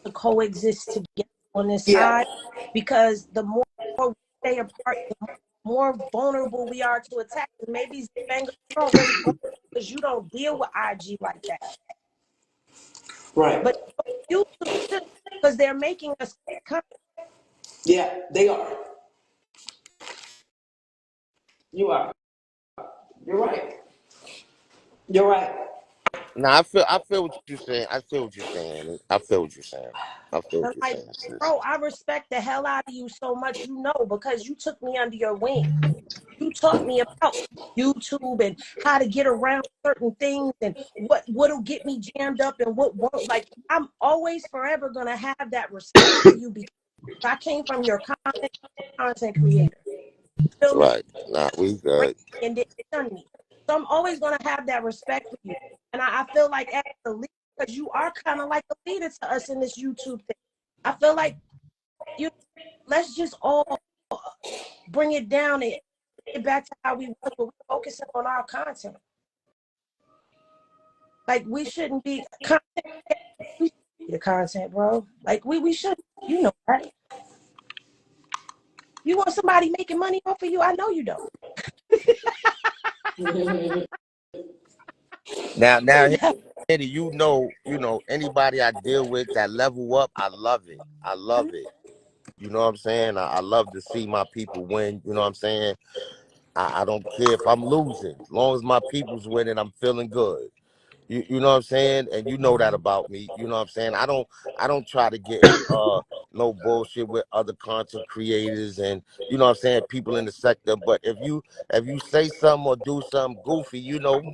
to coexist together on this Yeah, side, because the more we stay apart, the more vulnerable we are to attack. And maybe Banger, you don't really want, because you don't deal with IG like that. right. But you too, because they're making us come. Yeah, they are. You are. You're right. You're right. Now I feel what you're saying. I feel what you're saying. I feel what you're saying. I feel what I'm you're like, saying, sis. bro, I respect the hell out of you so much, because you took me under your wing. You taught me about YouTube and how to get around certain things and what'll get me jammed up and what won't. Like, I'm always forever gonna have that respect for you because I came from your content creator. Feel me? Right. Nah, we Right, good. and then done me. So I'm always gonna have that respect for you. And I feel like as a leader, because you are kind of like a leader to us in this YouTube thing. I feel like you let's just all bring it down and get back to how we was, but we're focusing on our content. Like, we shouldn't be content. We see the content, bro. Like we should, you know that. You want somebody making money off of you? I know you don't. Now, Eddie, you know, anybody I deal with that level up, I love it. I love it. You know what I'm saying? I love to see my people win. You know what I'm saying? I don't care if I'm losing. As long as my people's winning, I'm feeling good. You know what I'm saying? And you know that about me. You know what I'm saying? I don't try to get in no bullshit with other content creators and you know what I'm saying, people in the sector. But if you say something or do something goofy,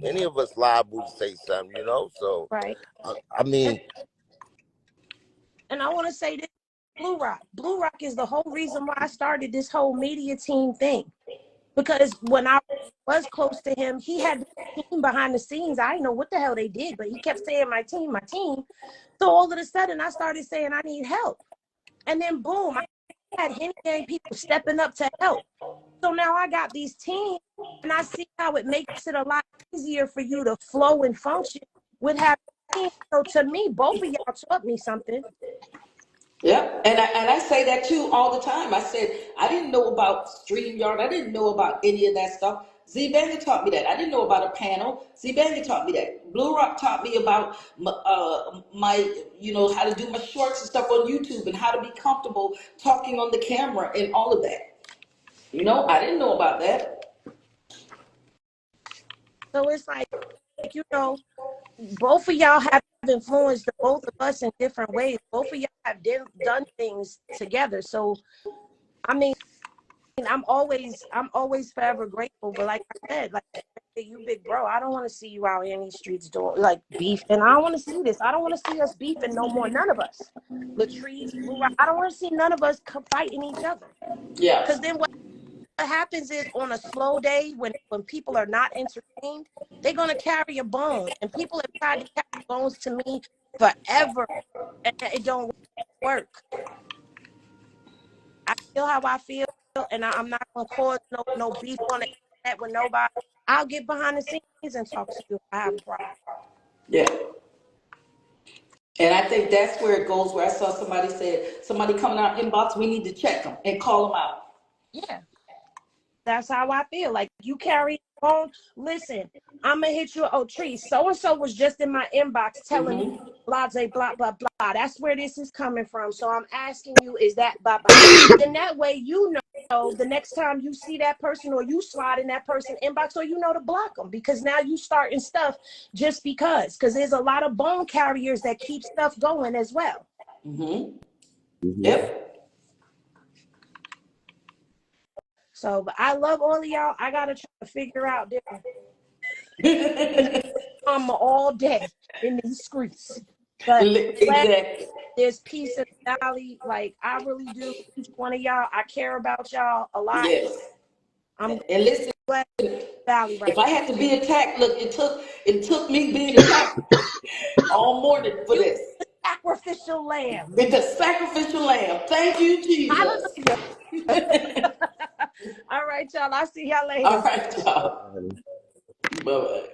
any of us liable to say something, So Right. I mean, And I want to say this, Blue Rock. Blue Rock is the whole reason why I started this whole media team thing. Because when I was close to him, he had the team behind the scenes. I didn't know what the hell they did, but he kept saying my team, my team. So all of a sudden, I started saying I need help. And then boom, I had Henny Gang people stepping up to help. So now I got these teams, and I see how it makes it a lot easier for you to flow and function with having teams. So to me, both of y'all taught me something. Yep, and I say that too all the time. I said I didn't know about StreamYard. I didn't know about any of that stuff. Z Banger taught me that. I didn't know about a panel. Z Banger taught me that. Blue Rock taught me about my how to do my shorts and stuff on YouTube and how to be comfortable talking on the camera and all of that. I didn't know about that. So it's like both of y'all have influenced the both of us in different ways. Both of y'all have done things together. So I mean, I'm always forever grateful. But like I said, like you big bro, I don't want to see you out in these streets doing like beef, and I don't want to see this. I don't want to see us beefing no more. None of us, Letrice, Blue Rock. I don't want to see none of us fighting each other. Yeah. Because then what happens is on a slow day when people are not entertained, they're gonna carry a bone, and people have tried to carry bones to me forever, and it don't work. I feel how I feel, and I'm not gonna cause no beef on the internet with nobody. I'll get behind the scenes and talk to you if I have a problem. Yeah. And I think that's where it goes. Where I saw somebody coming out inbox, we need to check them and call them out. Yeah. That's how I feel. Like you carry the phone. Listen, I'm gonna hit you. Oh, Tree, so and so was just in my inbox telling me blah blah blah blah. That's where this is coming from. So I'm asking you, is that blah blah? Then that way you know the next time you see that person or you slide in that person inbox, or to block them, because now you starting stuff just because there's a lot of bone carriers that keep stuff going as well. Yep. So, but I love all of y'all. I gotta try to figure out different. I'm all day in these streets, but Exactly. there's peace in the valley. Like I really do. Each one of y'all, I care about y'all a lot. Yes. I'm And listen, glad in the valley right if I had to be attacked, look, it took me being attacked all morning for you, this. the sacrificial lamb. With the sacrificial lamb. Thank you, Jesus. Hallelujah. All right, y'all. I'll see y'all later. All right, y'all. Bye bye.